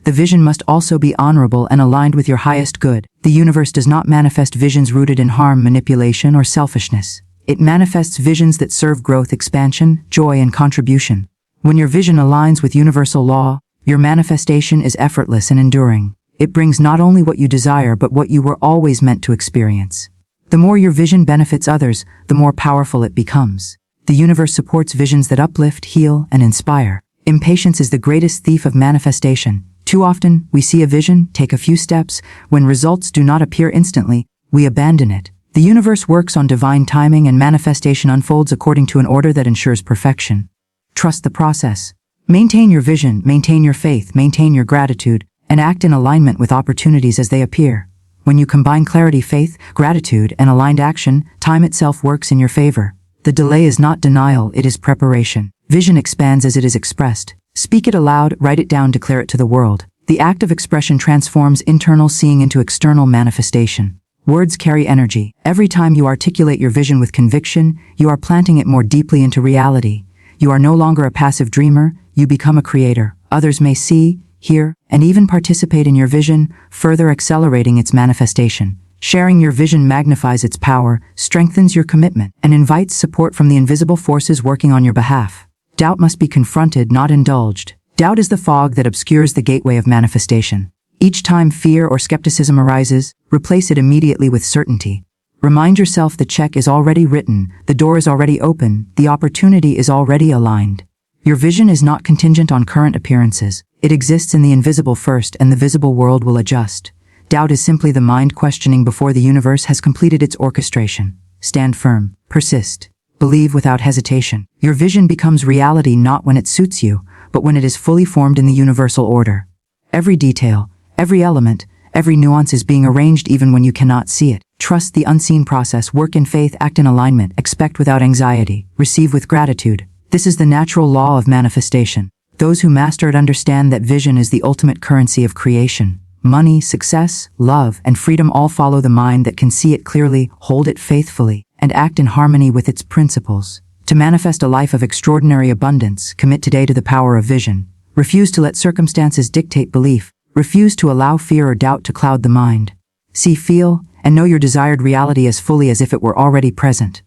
A: The vision must also be honorable and aligned with your highest good. The universe does not manifest visions rooted in harm, manipulation, or selfishness. It manifests visions that serve growth, expansion, joy, and contribution. When your vision aligns with universal law, your manifestation is effortless and enduring. It brings not only what you desire but what you were always meant to experience. The more your vision benefits others, the more powerful it becomes. The universe supports visions that uplift, heal, and inspire. Impatience is the greatest thief of manifestation. Too often, we see a vision, take a few steps. When results do not appear instantly, we abandon it. The universe works on divine timing, and manifestation unfolds according to an order that ensures perfection. Trust the process. Maintain your vision, maintain your faith, maintain your gratitude, and act in alignment with opportunities as they appear. When you combine clarity, faith, gratitude, and aligned action, time itself works in your favor. The delay is not denial, it is preparation. Vision expands as it is expressed. Speak it aloud, write it down, declare it to the world. The act of expression transforms internal seeing into external manifestation. Words carry energy. Every time you articulate your vision with conviction, you are planting it more deeply into reality. You are no longer a passive dreamer, you become a creator. Others may see, hear, and even participate in your vision, further accelerating its manifestation. Sharing your vision magnifies its power, strengthens your commitment, and invites support from the invisible forces working on your behalf. Doubt must be confronted, not indulged. Doubt is the fog that obscures the gateway of manifestation. Each time fear or skepticism arises, replace it immediately with certainty. Remind yourself the check is already written, the door is already open, the opportunity is already aligned. Your vision is not contingent on current appearances. It exists in the invisible first, and the visible world will adjust. Doubt is simply the mind questioning before the universe has completed its orchestration. Stand firm. Persist. Believe without hesitation. Your vision becomes reality not when it suits you, but when it is fully formed in the universal order. Every detail, every element, every nuance is being arranged even when you cannot see it. Trust the unseen process, work in faith, act in alignment, expect without anxiety, receive with gratitude. This is the natural law of manifestation. Those who master it understand that vision is the ultimate currency of creation. Money, success, love, and freedom all follow the mind that can see it clearly, hold it faithfully, and act in harmony with its principles. To manifest a life of extraordinary abundance, commit today to the power of vision. Refuse to let circumstances dictate belief. Refuse to allow fear or doubt to cloud the mind. See, feel, and know your desired reality as fully as if it were already present.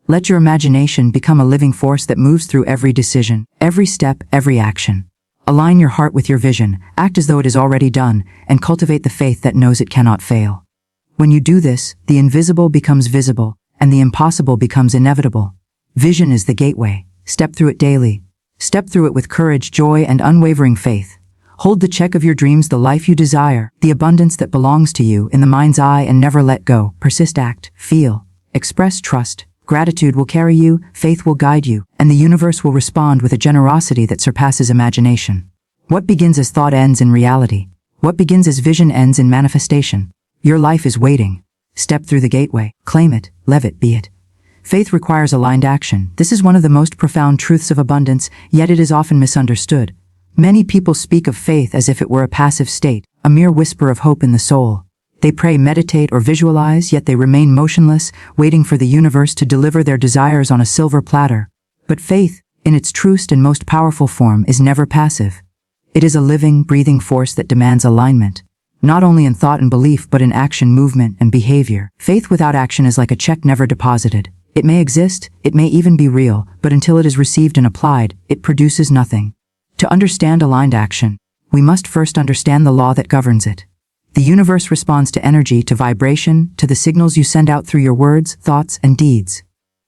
A: Let your imagination become a living force that moves through every decision, every step, every action. Align your heart with your vision, act as though it is already done, and cultivate the faith that knows it cannot fail. When you do this, the invisible becomes visible, and the impossible becomes inevitable. Vision is the gateway. Step through it daily. Step through it with courage, joy, and unwavering faith. Hold the check of your dreams, the life you desire, the abundance that belongs to you, in the mind's eye, and never let go. Persist, act, feel, express, trust. Gratitude will carry you, faith will guide you, and the universe will respond with a generosity that surpasses imagination. What begins as thought ends in reality. What begins as vision ends in manifestation. Your life is waiting. Step through the gateway. Claim it. Live it. Be it. Faith requires aligned action. This is one of the most profound truths of abundance, yet it is often misunderstood. Many people speak of faith as if it were a passive state, a mere whisper of hope in the soul. They pray, meditate, or visualize, yet they remain motionless, waiting for the universe to deliver their desires on a silver platter. But faith, in its truest and most powerful form, is never passive. It is a living, breathing force that demands alignment, not only in thought and belief but in action, movement, and behavior. Faith without action is like a check never deposited. It may exist, it may even be real, but until it is received and applied, it produces nothing. To understand aligned action, we must first understand the law that governs it. The universe responds to energy, to vibration, to the signals you send out through your words, thoughts, and deeds.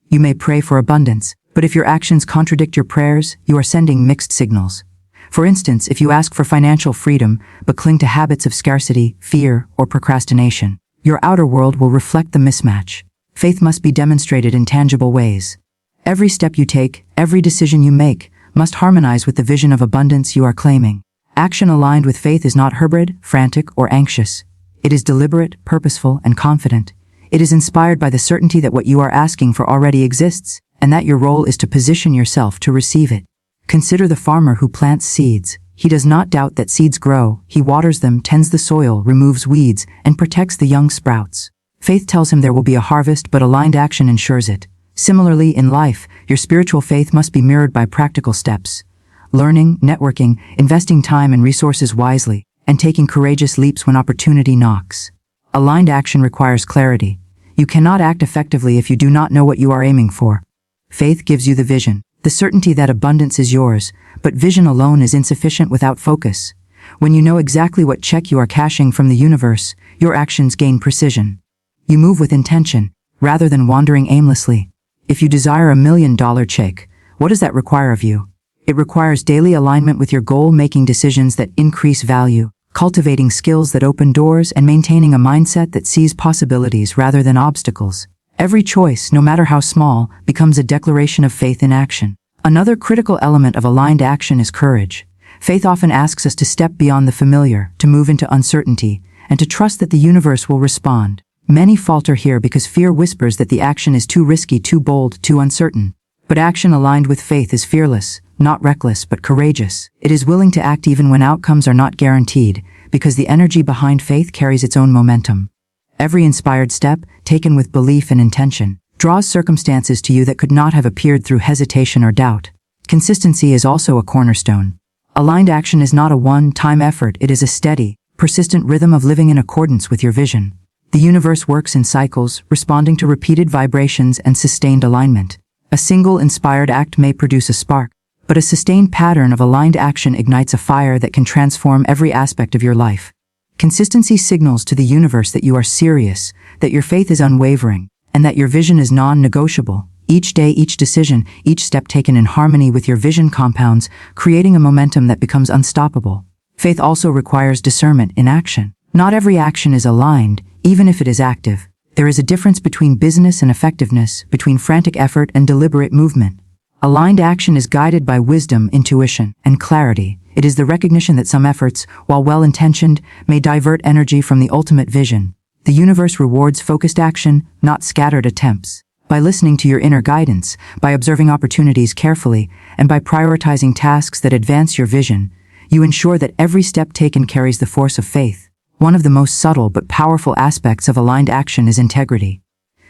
A: You may pray for abundance, but if your actions contradict your prayers, you are sending mixed signals. For instance, if you ask for financial freedom, but cling to habits of scarcity, fear, or procrastination, your outer world will reflect the mismatch. Faith must be demonstrated in tangible ways. Every step you take, every decision you make, must harmonize with the vision of abundance you are claiming. Action aligned with faith is not hurried, frantic, or anxious. It is deliberate, purposeful, and confident. It is inspired by the certainty that what you are asking for already exists, and that your role is to position yourself to receive it. Consider the farmer who plants seeds. He does not doubt that seeds grow. He waters them, tends the soil, removes weeds, and protects the young sprouts. Faith tells him there will be a harvest, but aligned action ensures it. Similarly, in life, your spiritual faith must be mirrored by practical steps. Learning, networking, investing time and resources wisely, and taking courageous leaps when opportunity knocks. Aligned action requires clarity. You cannot act effectively if you do not know what you are aiming for. Faith gives you the vision, the certainty that abundance is yours, but vision alone is insufficient without focus. When you know exactly what check you are cashing from the universe, your actions gain precision. You move with intention, rather than wandering aimlessly. If you desire $1 million cheque, what does that require of you? It requires daily alignment with your goal, making decisions that increase value, cultivating skills that open doors, and maintaining a mindset that sees possibilities rather than obstacles. Every choice, no matter how small, becomes a declaration of faith in action. Another critical element of aligned action is courage. Faith often asks us to step beyond the familiar, to move into uncertainty, and to trust that the universe will respond. Many falter here because fear whispers that the action is too risky, too bold, too uncertain. But action aligned with faith is fearless, not reckless but courageous. It is willing to act even when outcomes are not guaranteed, because the energy behind faith carries its own momentum. Every inspired step, taken with belief and intention, draws circumstances to you that could not have appeared through hesitation or doubt. Consistency is also a cornerstone. Aligned action is not a one-time effort, it is a steady, persistent rhythm of living in accordance with your vision. The universe works in cycles, responding to repeated vibrations and sustained alignment. A single inspired act may produce a spark, but a sustained pattern of aligned action ignites a fire that can transform every aspect of your life. Consistency signals to the universe that you are serious, that your faith is unwavering, and that your vision is non-negotiable. Each day, each decision, each step taken in harmony with your vision compounds, creating a momentum that becomes unstoppable. Faith also requires discernment in action. Not every action is aligned, even if it is active. There is a difference between business and effectiveness, between frantic effort and deliberate movement. Aligned action is guided by wisdom, intuition, and clarity. It is the recognition that some efforts, while well-intentioned, may divert energy from the ultimate vision. The universe rewards focused action, not scattered attempts. By listening to your inner guidance, by observing opportunities carefully, and by prioritizing tasks that advance your vision, you ensure that every step taken carries the force of faith. One of the most subtle but powerful aspects of aligned action is integrity.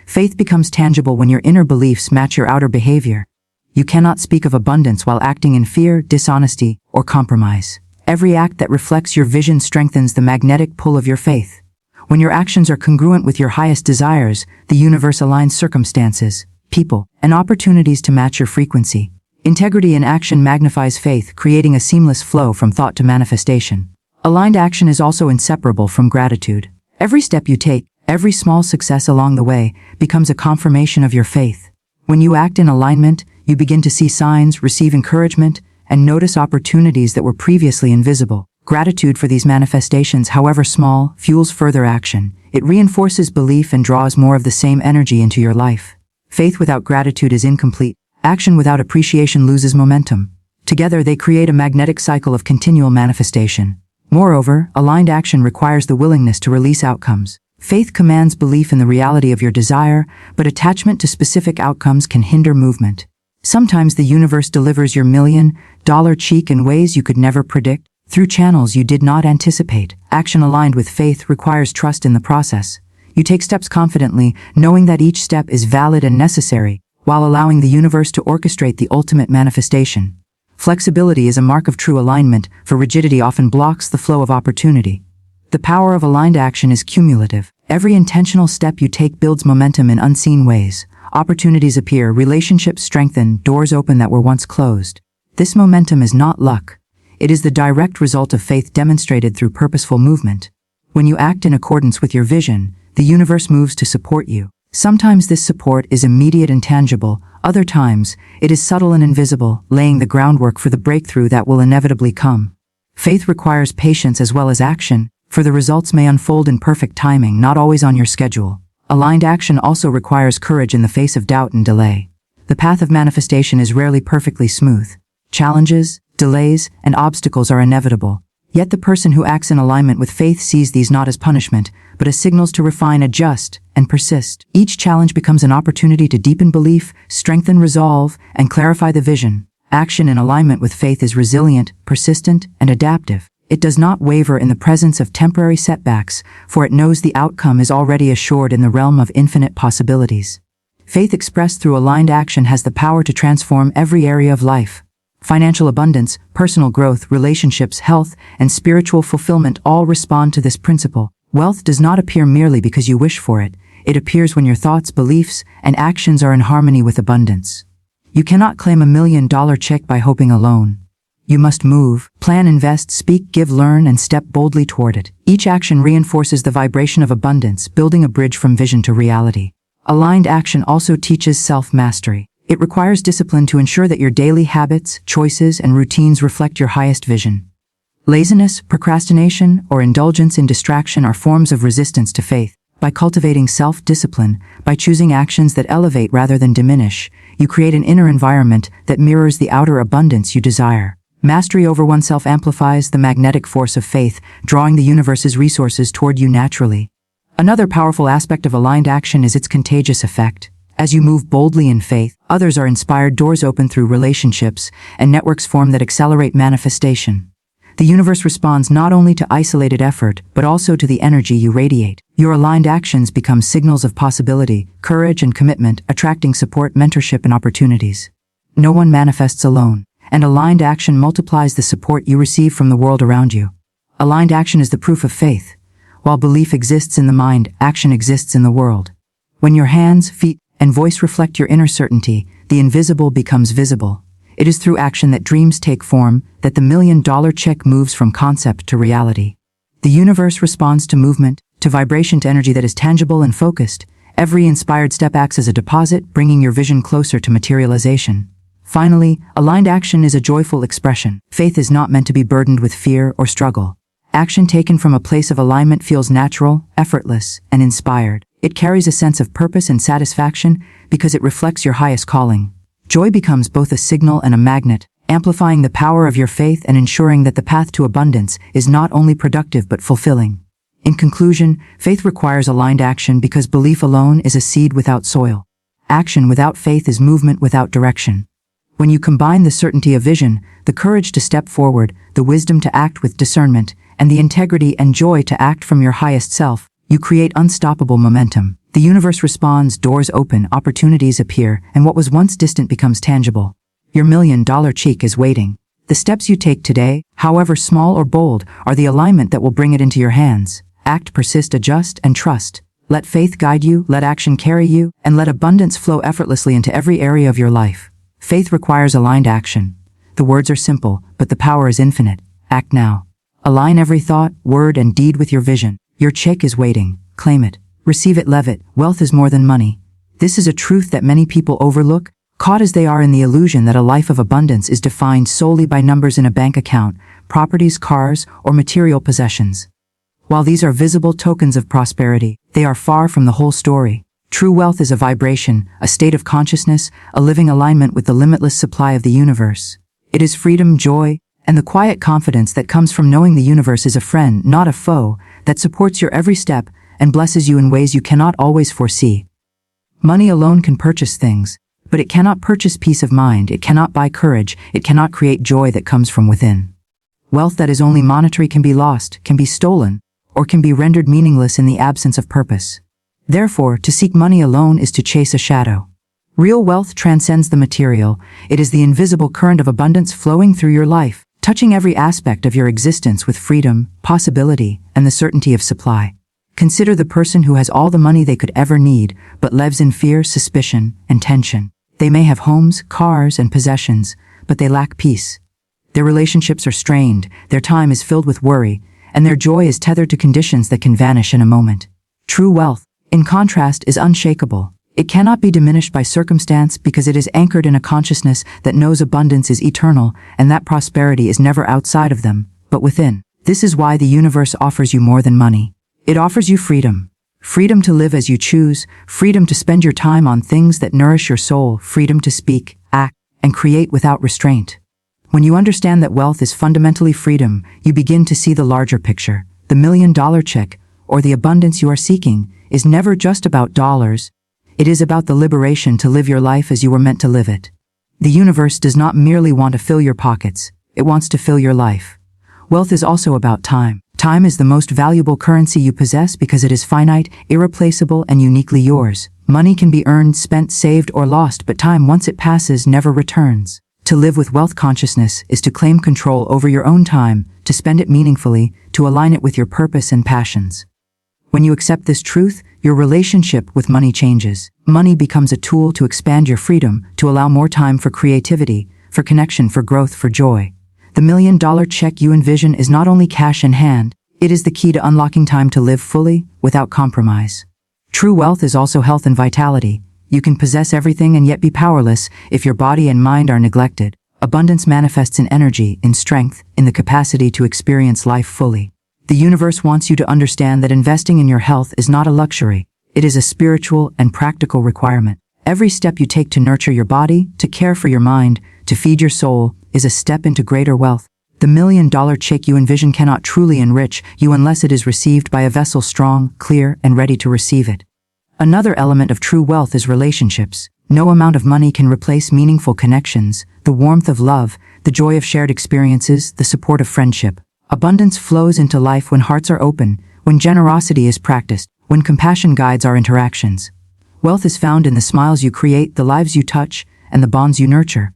A: Faith becomes tangible when your inner beliefs match your outer behavior. You cannot speak of abundance while acting in fear, dishonesty, or compromise. Every act that reflects your vision strengthens the magnetic pull of your faith. When your actions are congruent with your highest desires, the universe aligns circumstances, people, and opportunities to match your frequency. Integrity in action magnifies faith, creating a seamless flow from thought to manifestation. Aligned action is also inseparable from gratitude. Every step you take, every small success along the way, becomes a confirmation of your faith. When you act in alignment, you begin to see signs, receive encouragement, and notice opportunities that were previously invisible. Gratitude for these manifestations, however small, fuels further action. It reinforces belief and draws more of the same energy into your life. Faith without gratitude is incomplete. Action without appreciation loses momentum. Together, they create a magnetic cycle of continual manifestation. Moreover, aligned action requires the willingness to release outcomes. Faith commands belief in the reality of your desire, but attachment to specific outcomes can hinder movement. Sometimes the universe delivers your $1 million cheque in ways you could never predict, through channels you did not anticipate. Action aligned with faith requires trust in the process. You take steps confidently, knowing that each step is valid and necessary, while allowing the universe to orchestrate the ultimate manifestation. Flexibility is a mark of true alignment, for rigidity often blocks the flow of opportunity. The power of aligned action is cumulative. Every intentional step you take builds momentum in unseen ways. Opportunities appear, relationships strengthen, doors open that were once closed. This momentum is not luck. It is the direct result of faith demonstrated through purposeful movement. When you act in accordance with your vision, the universe moves to support you. Sometimes this support is immediate and tangible, other times it is subtle and invisible, laying the groundwork for the breakthrough that will inevitably come. Faith requires patience as well as action, for the results may unfold in perfect timing, not always on your schedule. Aligned action also requires courage in the face of doubt and delay. The path of manifestation is rarely perfectly smooth. Challenges, delays, and obstacles are inevitable. Yet the person who acts in alignment with faith sees these not as punishment, but as signals to refine, adjust, and persist. Each challenge becomes an opportunity to deepen belief, strengthen resolve, and clarify the vision. Action in alignment with faith is resilient, persistent, and adaptive. It does not waver in the presence of temporary setbacks, for it knows the outcome is already assured in the realm of infinite possibilities. Faith expressed through aligned action has the power to transform every area of life. Financial abundance, personal growth, relationships, health, and spiritual fulfillment all respond to this principle. Wealth does not appear merely because you wish for it. It appears when your thoughts, beliefs, and actions are in harmony with abundance. You cannot claim $1 million check by hoping alone. You must move, plan, invest, speak, give, learn, and step boldly toward it. Each action reinforces the vibration of abundance, building a bridge from vision to reality. Aligned action also teaches self-mastery. It requires discipline to ensure that your daily habits, choices, and routines reflect your highest vision. Laziness, procrastination, or indulgence in distraction are forms of resistance to faith. By cultivating self-discipline, by choosing actions that elevate rather than diminish, you create an inner environment that mirrors the outer abundance you desire. Mastery over oneself amplifies the magnetic force of faith, drawing the universe's resources toward you naturally. Another powerful aspect of aligned action is its contagious effect. As you move boldly in faith, others are inspired, doors open through relationships, and networks form that accelerate manifestation. The universe responds not only to isolated effort, but also to the energy you radiate. Your aligned actions become signals of possibility, courage, and commitment, attracting support, mentorship, and opportunities. No one manifests alone, and aligned action multiplies the support you receive from the world around you. Aligned action is the proof of faith. While belief exists in the mind, action exists in the world. When your hands, feet, and voice reflect your inner certainty, the invisible becomes visible. It is through action that dreams take form, that the $1 million check moves from concept to reality. The universe responds to movement, to vibration, to energy that is tangible and focused. Every inspired step acts as a deposit, bringing your vision closer to materialization. Finally, aligned action is a joyful expression. Faith is not meant to be burdened with fear or struggle. Action taken from a place of alignment feels natural, effortless, and inspired. It carries a sense of purpose and satisfaction because it reflects your highest calling. Joy becomes both a signal and a magnet, amplifying the power of your faith and ensuring that the path to abundance is not only productive but fulfilling. In conclusion, faith requires aligned action because belief alone is a seed without soil. Action without faith is movement without direction. When you combine the certainty of vision, the courage to step forward, the wisdom to act with discernment, and the integrity and joy to act from your highest self, you create unstoppable momentum. The universe responds, doors open, opportunities appear, and what was once distant becomes tangible. Your $1 million cheque is waiting. The steps you take today, however small or bold, are the alignment that will bring it into your hands. Act, persist, adjust, and trust. Let faith guide you, let action carry you, and let abundance flow effortlessly into every area of your life. Faith requires aligned action. The words are simple, but the power is infinite. Act now. Align every thought, word, and deed with your vision. Your check is waiting. Claim it. Receive it, lev it. Wealth is more than money. This is a truth that many people overlook, caught as they are in the illusion that a life of abundance is defined solely by numbers in a bank account, properties, cars, or material possessions. While these are visible tokens of prosperity, they are far from the whole story. True wealth is a vibration, a state of consciousness, a living alignment with the limitless supply of the universe. It is freedom, joy, and the quiet confidence that comes from knowing the universe is a friend, not a foe, that supports your every step and blesses you in ways you cannot always foresee. Money alone can purchase things, but it cannot purchase peace of mind, it cannot buy courage, it cannot create joy that comes from within. Wealth that is only monetary can be lost, can be stolen, or can be rendered meaningless in the absence of purpose. Therefore, to seek money alone is to chase a shadow. Real wealth transcends the material. It is the invisible current of abundance flowing through your life, touching every aspect of your existence with freedom, possibility, and the certainty of supply. Consider the person who has all the money they could ever need, but lives in fear, suspicion, and tension. They may have homes, cars, and possessions, but they lack peace. Their relationships are strained, their time is filled with worry, and their joy is tethered to conditions that can vanish in a moment. True wealth, in contrast, is unshakable. It cannot be diminished by circumstance because it is anchored in a consciousness that knows abundance is eternal and that prosperity is never outside of them, but within. This is why the universe offers you more than money. It offers you freedom. Freedom to live as you choose, freedom to spend your time on things that nourish your soul, freedom to speak, act, and create without restraint. When you understand that wealth is fundamentally freedom, you begin to see the larger picture. The $1 million check, or the abundance you are seeking, is never just about dollars. It is about the liberation to live your life as you were meant to live it. The universe does not merely want to fill your pockets, it wants to fill your life. Wealth is also about time. Time is the most valuable currency you possess because it is finite, irreplaceable, and uniquely yours. Money can be earned, spent, saved, or lost, but time, once it passes, never returns. To live with wealth consciousness is to claim control over your own time, to spend it meaningfully, to align it with your purpose and passions. When you accept this truth, your relationship with money changes. Money becomes a tool to expand your freedom, to allow more time for creativity, for connection, for growth, for joy. The $1 million check you envision is not only cash in hand, it is the key to unlocking time to live fully, without compromise. True wealth is also health and vitality. You can possess everything and yet be powerless if your body and mind are neglected. Abundance manifests in energy, in strength, in the capacity to experience life fully. The universe wants you to understand that investing in your health is not a luxury. It is a spiritual and practical requirement. Every step you take to nurture your body, to care for your mind, to feed your soul, is a step into greater wealth. The $1 million check you envision cannot truly enrich you unless it is received by a vessel strong, clear, and ready to receive it. Another element of true wealth is relationships. No amount of money can replace meaningful connections, the warmth of love, the joy of shared experiences, the support of friendship. Abundance flows into life when hearts are open, when generosity is practiced, when compassion guides our interactions. Wealth is found in the smiles you create, the lives you touch, and the bonds you nurture.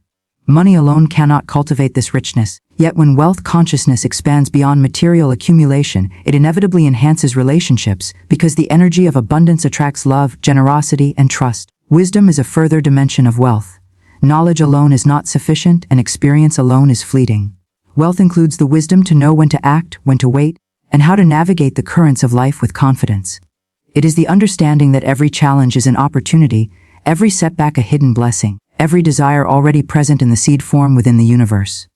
A: Money alone cannot cultivate this richness, yet when wealth consciousness expands beyond material accumulation, it inevitably enhances relationships because the energy of abundance attracts love, generosity, and trust. Wisdom is a further dimension of wealth. Knowledge alone is not sufficient, and experience alone is fleeting. Wealth includes the wisdom to know when to act, when to wait, and how to navigate the currents of life with confidence. It is the understanding that every challenge is an opportunity, every setback a hidden blessing, every desire already present in the seed form within the universe.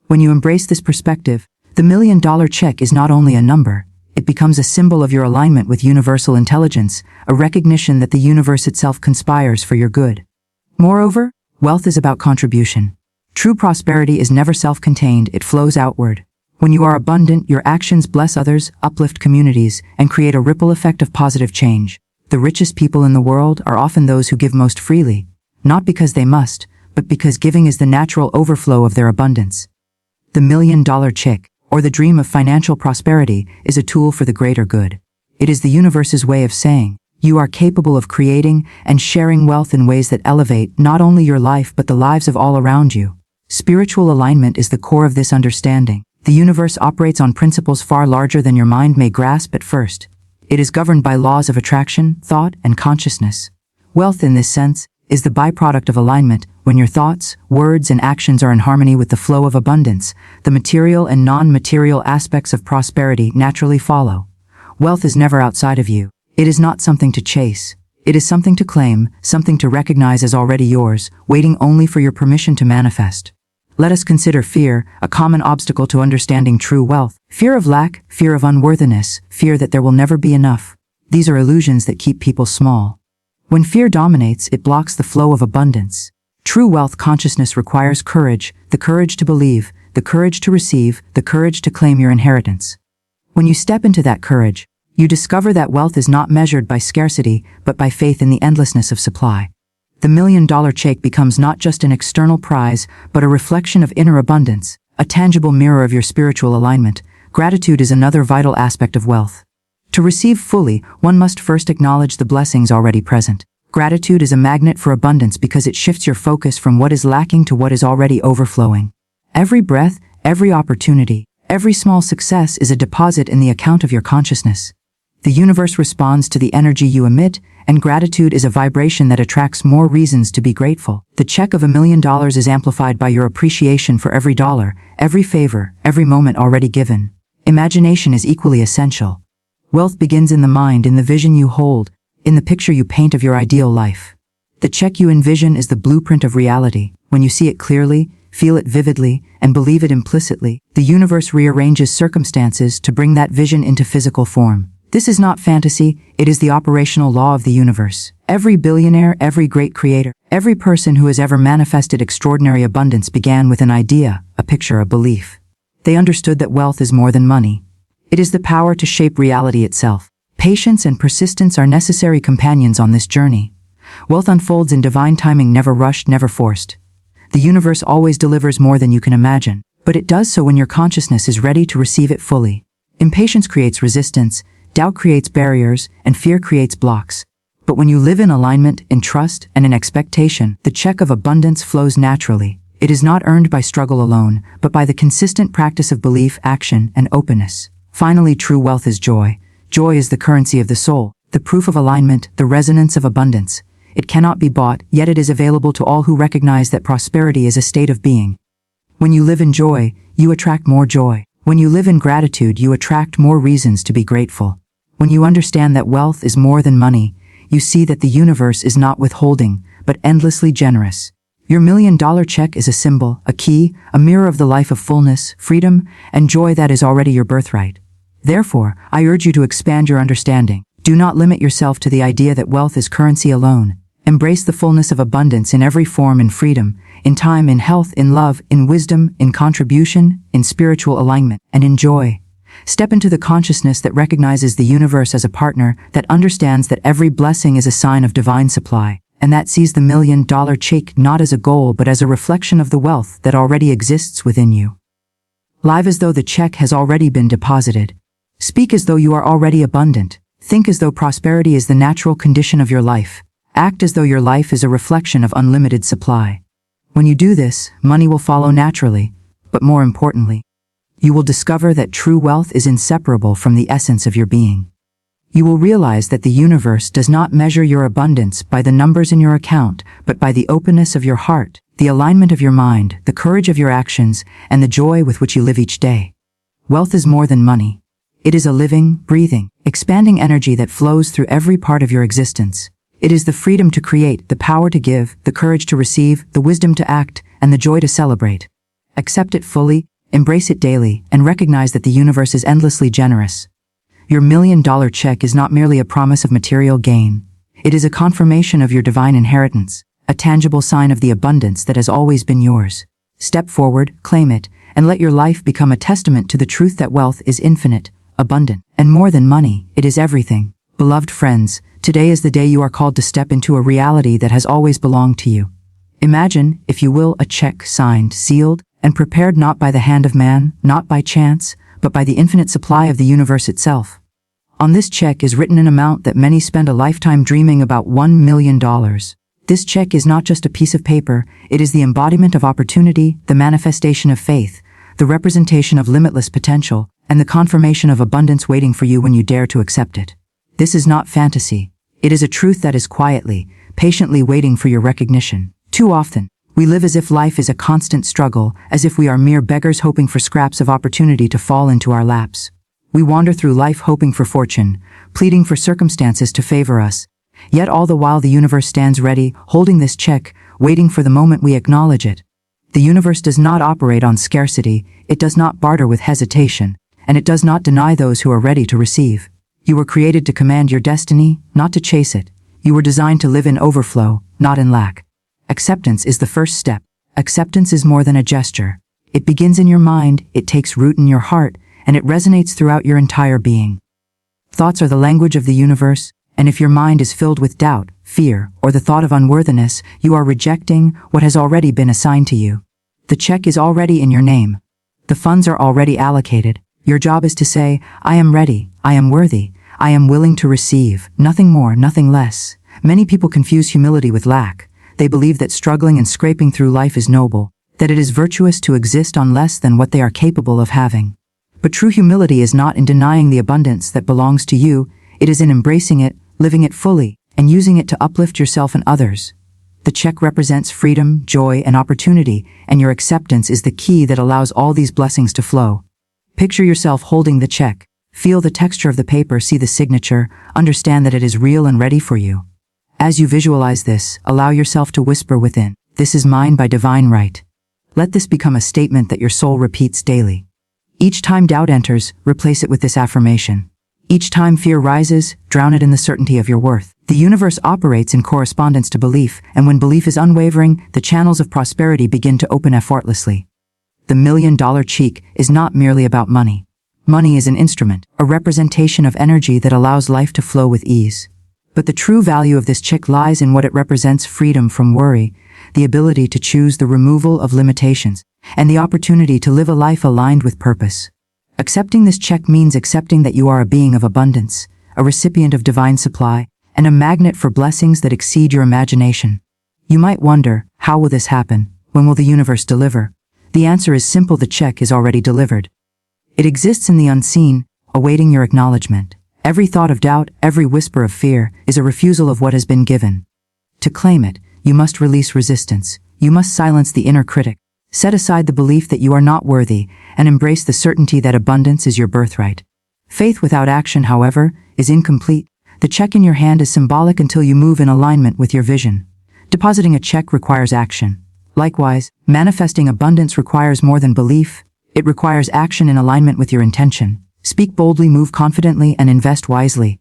A: When you embrace this perspective, the $1 million check is not only a number, it becomes a symbol of your alignment with universal intelligence, a recognition that the universe itself conspires for your good. Moreover, wealth is about contribution. True prosperity is never self-contained, it flows outward. When you are abundant, your actions bless others, uplift communities, and create a ripple effect of positive change. The richest people in the world are often those who give most freely, not because they must, but because giving is the natural overflow of their abundance. The $1 million check, or the dream of financial prosperity, is a tool for the greater good. It is the universe's way of saying, you are capable of creating and sharing wealth in ways that elevate not only your life but the lives of all around you. Spiritual alignment is the core of this understanding. The universe operates on principles far larger than your mind may grasp at first. It is governed by laws of attraction, thought, and consciousness. Wealth, in this sense, is the byproduct of alignment. When your thoughts, words, and actions are in harmony with the flow of abundance, the material and non-material aspects of prosperity naturally follow. Wealth is never outside of you. It is not something to chase. It is something to claim, something to recognize as already yours, waiting only for your permission to manifest. Let us consider fear, a common obstacle to understanding true wealth. Fear of lack, fear of unworthiness, fear that there will never be enough. These are illusions that keep people small. When fear dominates, it blocks the flow of abundance. True wealth consciousness requires courage, the courage to believe, the courage to receive, the courage to claim your inheritance. When you step into that courage, you discover that wealth is not measured by scarcity, but by faith in the endlessness of supply. The $1 million check becomes not just an external prize, but a reflection of inner abundance, a tangible mirror of your spiritual alignment. Gratitude is another vital aspect of wealth. To receive fully, one must first acknowledge the blessings already present. Gratitude is a magnet for abundance because it shifts your focus from what is lacking to what is already overflowing. Every breath, every opportunity, every small success is a deposit in the account of your consciousness. The universe responds to the energy you emit, and gratitude is a vibration that attracts more reasons to be grateful. The check of $1 million is amplified by your appreciation for every dollar, every favor, every moment already given. Imagination is equally essential. Wealth begins in the mind, in the vision you hold, in the picture you paint of your ideal life. The check you envision is the blueprint of reality. When you see it clearly, feel it vividly, and believe it implicitly, the universe rearranges circumstances to bring that vision into physical form. This is not fantasy, it is the operational law of the universe. Every billionaire, every great creator, every person who has ever manifested extraordinary abundance began with an idea, a picture, a belief. They understood that wealth is more than money. It is the power to shape reality itself. Patience and persistence are necessary companions on this journey. Wealth unfolds in divine timing, never rushed, never forced. The universe always delivers more than you can imagine, but it does so when your consciousness is ready to receive it fully. Impatience creates resistance, doubt creates barriers, and fear creates blocks. But when you live in alignment, in trust, and in expectation, the check of abundance flows naturally. It is not earned by struggle alone, but by the consistent practice of belief, action, and openness. Finally, true wealth is joy. Joy is the currency of the soul, the proof of alignment, the resonance of abundance. It cannot be bought, yet it is available to all who recognize that prosperity is a state of being. When you live in joy, you attract more joy. When you live in gratitude, you attract more reasons to be grateful. When you understand that wealth is more than money, you see that the universe is not withholding, but endlessly generous. Your million-dollar check is a symbol, a key, a mirror of the life of fullness, freedom, and joy that is already your birthright. Therefore, I urge you to expand your understanding. Do not limit yourself to the idea that wealth is currency alone. Embrace the fullness of abundance in every form, in freedom, in time, in health, in love, in wisdom, in contribution, in spiritual alignment, and in joy. Step into the consciousness that recognizes the universe as a partner, that understands that every blessing is a sign of divine supply, and that sees the million-dollar cheque not as a goal but as a reflection of the wealth that already exists within you. Live as though the check has already been deposited. Speak as though you are already abundant. Think as though prosperity is the natural condition of your life. Act as though your life is a reflection of unlimited supply. When you do this, money will follow naturally, but more importantly, you will discover that true wealth is inseparable from the essence of your being. You will realize that the universe does not measure your abundance by the numbers in your account, but by the openness of your heart, the alignment of your mind, the courage of your actions, and the joy with which you live each day. Wealth is more than money. It is a living, breathing, expanding energy that flows through every part of your existence. It is the freedom to create, the power to give, the courage to receive, the wisdom to act, and the joy to celebrate. Accept it fully, embrace it daily, and recognize that the universe is endlessly generous. Your million-dollar check is not merely a promise of material gain. It is a confirmation of your divine inheritance, a tangible sign of the abundance that has always been yours. Step forward, claim it, and let your life become a testament to the truth that wealth is infinite, abundant, and more than money, it is everything. Beloved friends, today is the day you are called to step into a reality that has always belonged to you. Imagine, if you will, a check signed, sealed, and prepared not by the hand of man, not by chance, but by the infinite supply of the universe itself. On this check is written an amount that many spend a lifetime dreaming about: $1 million. This check is not just a piece of paper, it is the embodiment of opportunity, the manifestation of faith, the representation of limitless potential, and the confirmation of abundance waiting for you when you dare to accept it. This is not fantasy. It is a truth that is quietly, patiently waiting for your recognition. Too often, we live as if life is a constant struggle, as if we are mere beggars hoping for scraps of opportunity to fall into our laps. We wander through life hoping for fortune, pleading for circumstances to favor us. Yet all the while the universe stands ready, holding this check, waiting for the moment we acknowledge it. The universe does not operate on scarcity, it does not barter with hesitation, and it does not deny those who are ready to receive. You were created to command your destiny, not to chase it. You were designed to live in overflow, not in lack. Acceptance is the first step. Acceptance is more than a gesture. It begins in your mind, it takes root in your heart, and it resonates throughout your entire being. Thoughts are the language of the universe, and if your mind is filled with doubt, fear, or the thought of unworthiness, you are rejecting what has already been assigned to you. The check is already in your name. The funds are already allocated. Your job is to say, I am ready, I am worthy, I am willing to receive, nothing more, nothing less. Many people confuse humility with lack. They believe that struggling and scraping through life is noble, that it is virtuous to exist on less than what they are capable of having. But true humility is not in denying the abundance that belongs to you, it is in embracing it, living it fully, and using it to uplift yourself and others. The check represents freedom, joy, and opportunity, and your acceptance is the key that allows all these blessings to flow. Picture yourself holding the check. Feel the texture of the paper, see the signature, understand that it is real and ready for you. As you visualize this, allow yourself to whisper within, "This is mine by divine right." Let this become a statement that your soul repeats daily. Each time doubt enters, replace it with this affirmation. Each time fear rises, drown it in the certainty of your worth. The universe operates in correspondence to belief, and when belief is unwavering, the channels of prosperity begin to open effortlessly. The $1,000,000 cheque is not merely about money. Money is an instrument, a representation of energy that allows life to flow with ease. But the true value of this cheque lies in what it represents: freedom from worry, the ability to choose, the removal of limitations, and the opportunity to live a life aligned with purpose. Accepting this cheque means accepting that you are a being of abundance, a recipient of divine supply, and a magnet for blessings that exceed your imagination. You might wonder, how will this happen? When will the universe deliver? The answer is simple: the cheque is already delivered. It exists in the unseen, awaiting your acknowledgement. Every thought of doubt, every whisper of fear, is a refusal of what has been given. To claim it, you must release resistance. You must silence the inner critic. Set aside the belief that you are not worthy, and embrace the certainty that abundance is your birthright. Faith without action, however, is incomplete. The cheque in your hand is symbolic until you move in alignment with your vision. Depositing a cheque requires action. Likewise, manifesting abundance requires more than belief. It requires action in alignment with your intention. Speak boldly, move confidently, and invest wisely.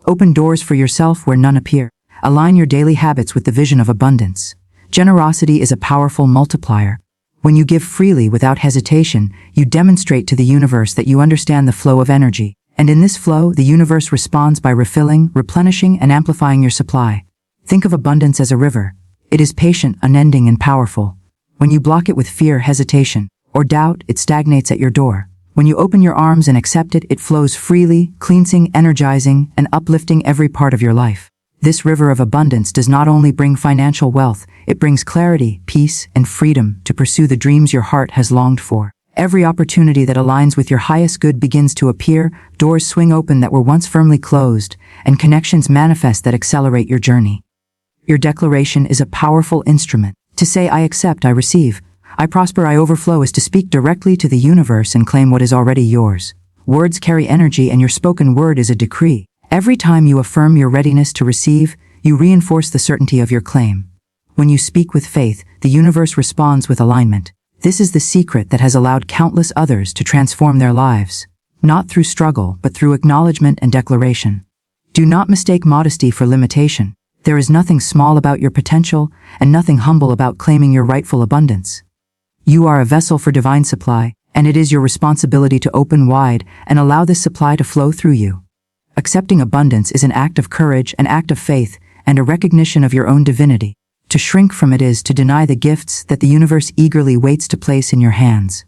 A: Open doors for yourself where none appear. Align your daily habits with the vision of abundance. Generosity is a powerful multiplier. When you give freely without hesitation, you demonstrate to the universe that you understand the flow of energy. And in this flow, the universe responds by refilling, replenishing, and amplifying your supply. Think of abundance as a river. It is patient, unending, and powerful. When you block it with fear, hesitation, or doubt, it stagnates at your door. When you open your arms and accept it, it flows freely, cleansing, energizing, and uplifting every part of your life. This river of abundance does not only bring financial wealth, it brings clarity, peace, and freedom to pursue the dreams your heart has longed for. Every opportunity that aligns with your highest good begins to appear, doors swing open that were once firmly closed, and connections manifest that accelerate your journey. Your declaration is a powerful instrument. To say, "I accept, I receive, I prosper, I overflow," is to speak directly to the universe and claim what is already yours. Words carry energy, and your spoken word is a decree. Every time you affirm your readiness to receive, you reinforce the certainty of your claim. When you speak with faith, the universe responds with alignment. This is the secret that has allowed countless others to transform their lives, not through struggle, but through acknowledgement and declaration. Do not mistake modesty for limitation. There is nothing small about your potential, and nothing humble about claiming your rightful abundance. You are a vessel for divine supply, and it is your responsibility to open wide and allow this supply to flow through you. Accepting abundance is an act of courage, an act of faith, and a recognition of your own divinity. To shrink from it is to deny the gifts that the universe eagerly waits to place in your hands.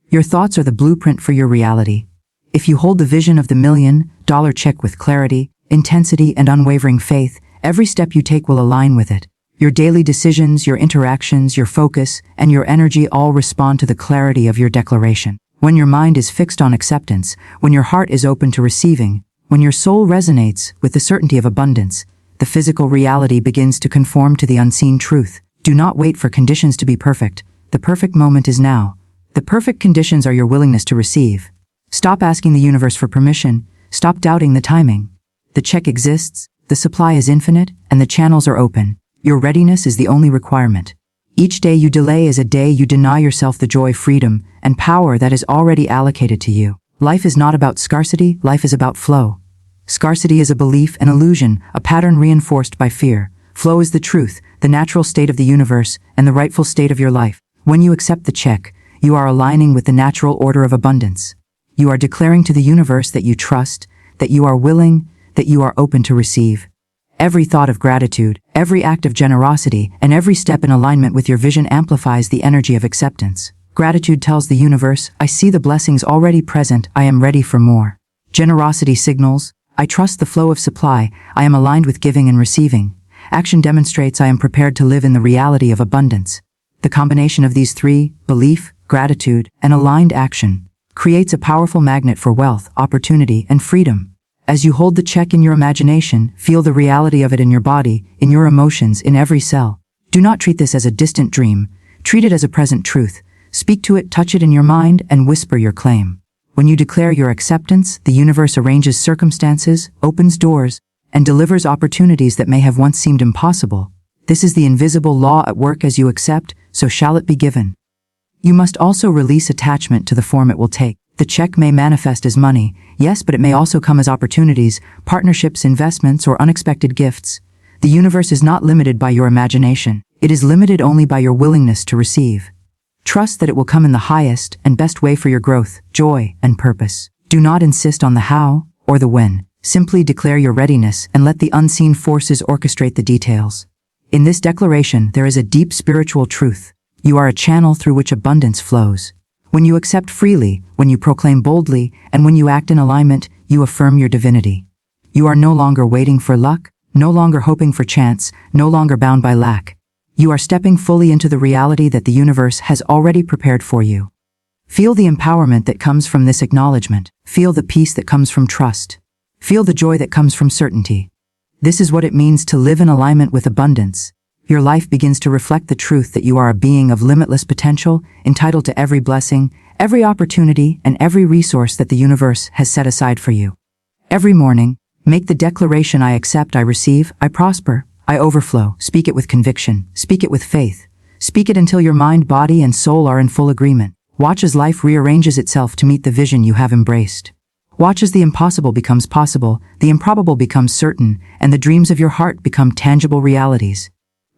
A: Your thoughts are the blueprint for your reality. If you hold the vision of the $1,000,000 cheque with clarity, intensity, and unwavering faith, every step you take will align with it. Your daily decisions, your interactions, your focus, and your energy all respond to the clarity of your declaration. When your mind is fixed on acceptance, when your heart is open to receiving, when your soul resonates with the certainty of abundance, the physical reality begins to conform to the unseen truth. Do not wait for conditions to be perfect. The perfect moment is now. The perfect conditions are your willingness to receive. Stop asking the universe for permission. Stop doubting the timing. The cheque exists, the supply is infinite, and the channels are open. Your readiness is the only requirement. Each day you delay is a day you deny yourself the joy, freedom, and power that is already allocated to you. Life is not about scarcity, life is about flow. Scarcity is a belief, an illusion, a pattern reinforced by fear. Flow is the truth, the natural state of the universe, and the rightful state of your life. When you accept the cheque, you are aligning with the natural order of abundance. You are declaring to the universe that you trust, that you are willing, that you are open to receive. Every thought of gratitude, every act of generosity, and every step in alignment with your vision amplifies the energy of acceptance. Gratitude tells the universe, "I see the blessings already present, I am ready for more." Generosity signals, "I trust the flow of supply, I am aligned with giving and receiving." Action demonstrates, "I am prepared to live in the reality of abundance." The combination of these three, belief, gratitude, and aligned action, creates a powerful magnet for wealth, opportunity, and freedom. As you hold the cheque in your imagination, feel the reality of it in your body, in your emotions, in every cell. Do not treat this as a distant dream. Treat it as a present truth. Speak to it, touch it in your mind, and whisper your claim. When you declare your acceptance, the universe arranges circumstances, opens doors, and delivers opportunities that may have once seemed impossible. This is the invisible law at work. As you accept, so shall it be given. You must also release attachment to the form it will take. The check may manifest as money, yes, but it may also come as opportunities, partnerships, investments, or unexpected gifts. The universe is not limited by your imagination. It is limited only by your willingness to receive. Trust that it will come in the highest and best way for your growth, joy, and purpose. Do not insist on the how or the when. Simply declare your readiness and let the unseen forces orchestrate the details. In this declaration, there is a deep spiritual truth. You are a channel through which abundance flows. When you accept freely, when you proclaim boldly, and when you act in alignment, you affirm your divinity. You are no longer waiting for luck, no longer hoping for chance, no longer bound by lack. You are stepping fully into the reality that the universe has already prepared for you. Feel the empowerment that comes from this acknowledgement. Feel the peace that comes from trust. Feel the joy that comes from certainty. This is what it means to live in alignment with abundance. Your life begins to reflect the truth that you are a being of limitless potential, entitled to every blessing, every opportunity, and every resource that the universe has set aside for you. Every morning, make the declaration: I accept, I receive, I prosper, I overflow. Speak it with conviction. Speak it with faith. Speak it until your mind, body, and soul are in full agreement. Watch as life rearranges itself to meet the vision you have embraced. Watch as the impossible becomes possible, the improbable becomes certain, and the dreams of your heart become tangible realities.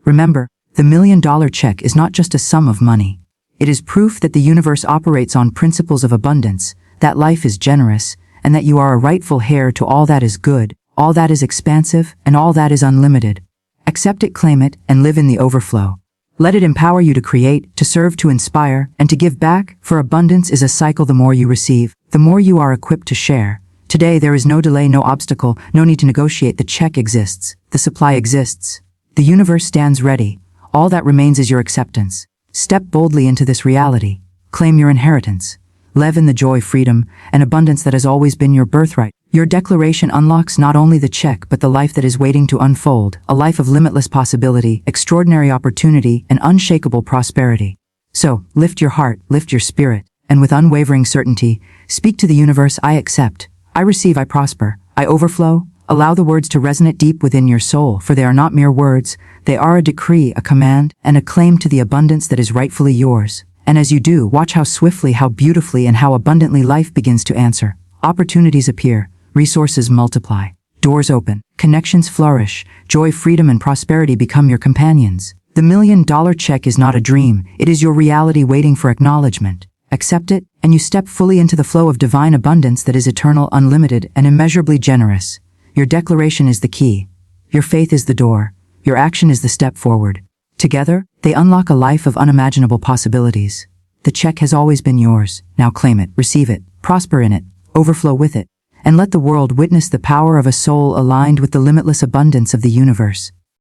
A: Remember, the $1 million check is not just a sum of money. It is proof that the universe operates on principles of abundance, that life is generous, and that you are a rightful heir to all that is good, all that is expansive, and all that is unlimited. Accept it, claim it, and live in the overflow. Let it empower you to create, to serve, to inspire, and to give back, for abundance is a cycle. The more you receive, the more you are equipped to share. Today there is no delay, no obstacle, no need to negotiate. The check exists. The supply exists. The universe stands ready. All that remains is your acceptance. Step boldly into this reality. Claim your inheritance. Live in the joy, freedom, and abundance that has always been your birthright. Your declaration unlocks not only the check but the life that is waiting to unfold, a life of limitless possibility, extraordinary opportunity, and unshakable prosperity. So, lift your heart, lift your spirit, and with unwavering certainty, speak to the universe: I accept, I receive, I prosper, I overflow. Allow the words to resonate deep within your soul, for they are not mere words, they are a decree, a command, and a claim to the abundance that is rightfully yours. And as you do, watch how swiftly, how beautifully, and how abundantly life begins to answer. Opportunities appear, resources multiply, doors open, connections flourish, joy, freedom, and prosperity become your companions. The $1 million check is not a dream, it is your reality waiting for acknowledgement. Accept it, and you step fully into the flow of divine abundance that is eternal, unlimited, and immeasurably generous. Your declaration is the key. Your faith is the door. Your action is the step forward. Together, they unlock a life of unimaginable possibilities. The check has always been yours. Now claim it, receive it, prosper in it, overflow with it, and let the world witness the power of a soul aligned with the limitless abundance of the universe.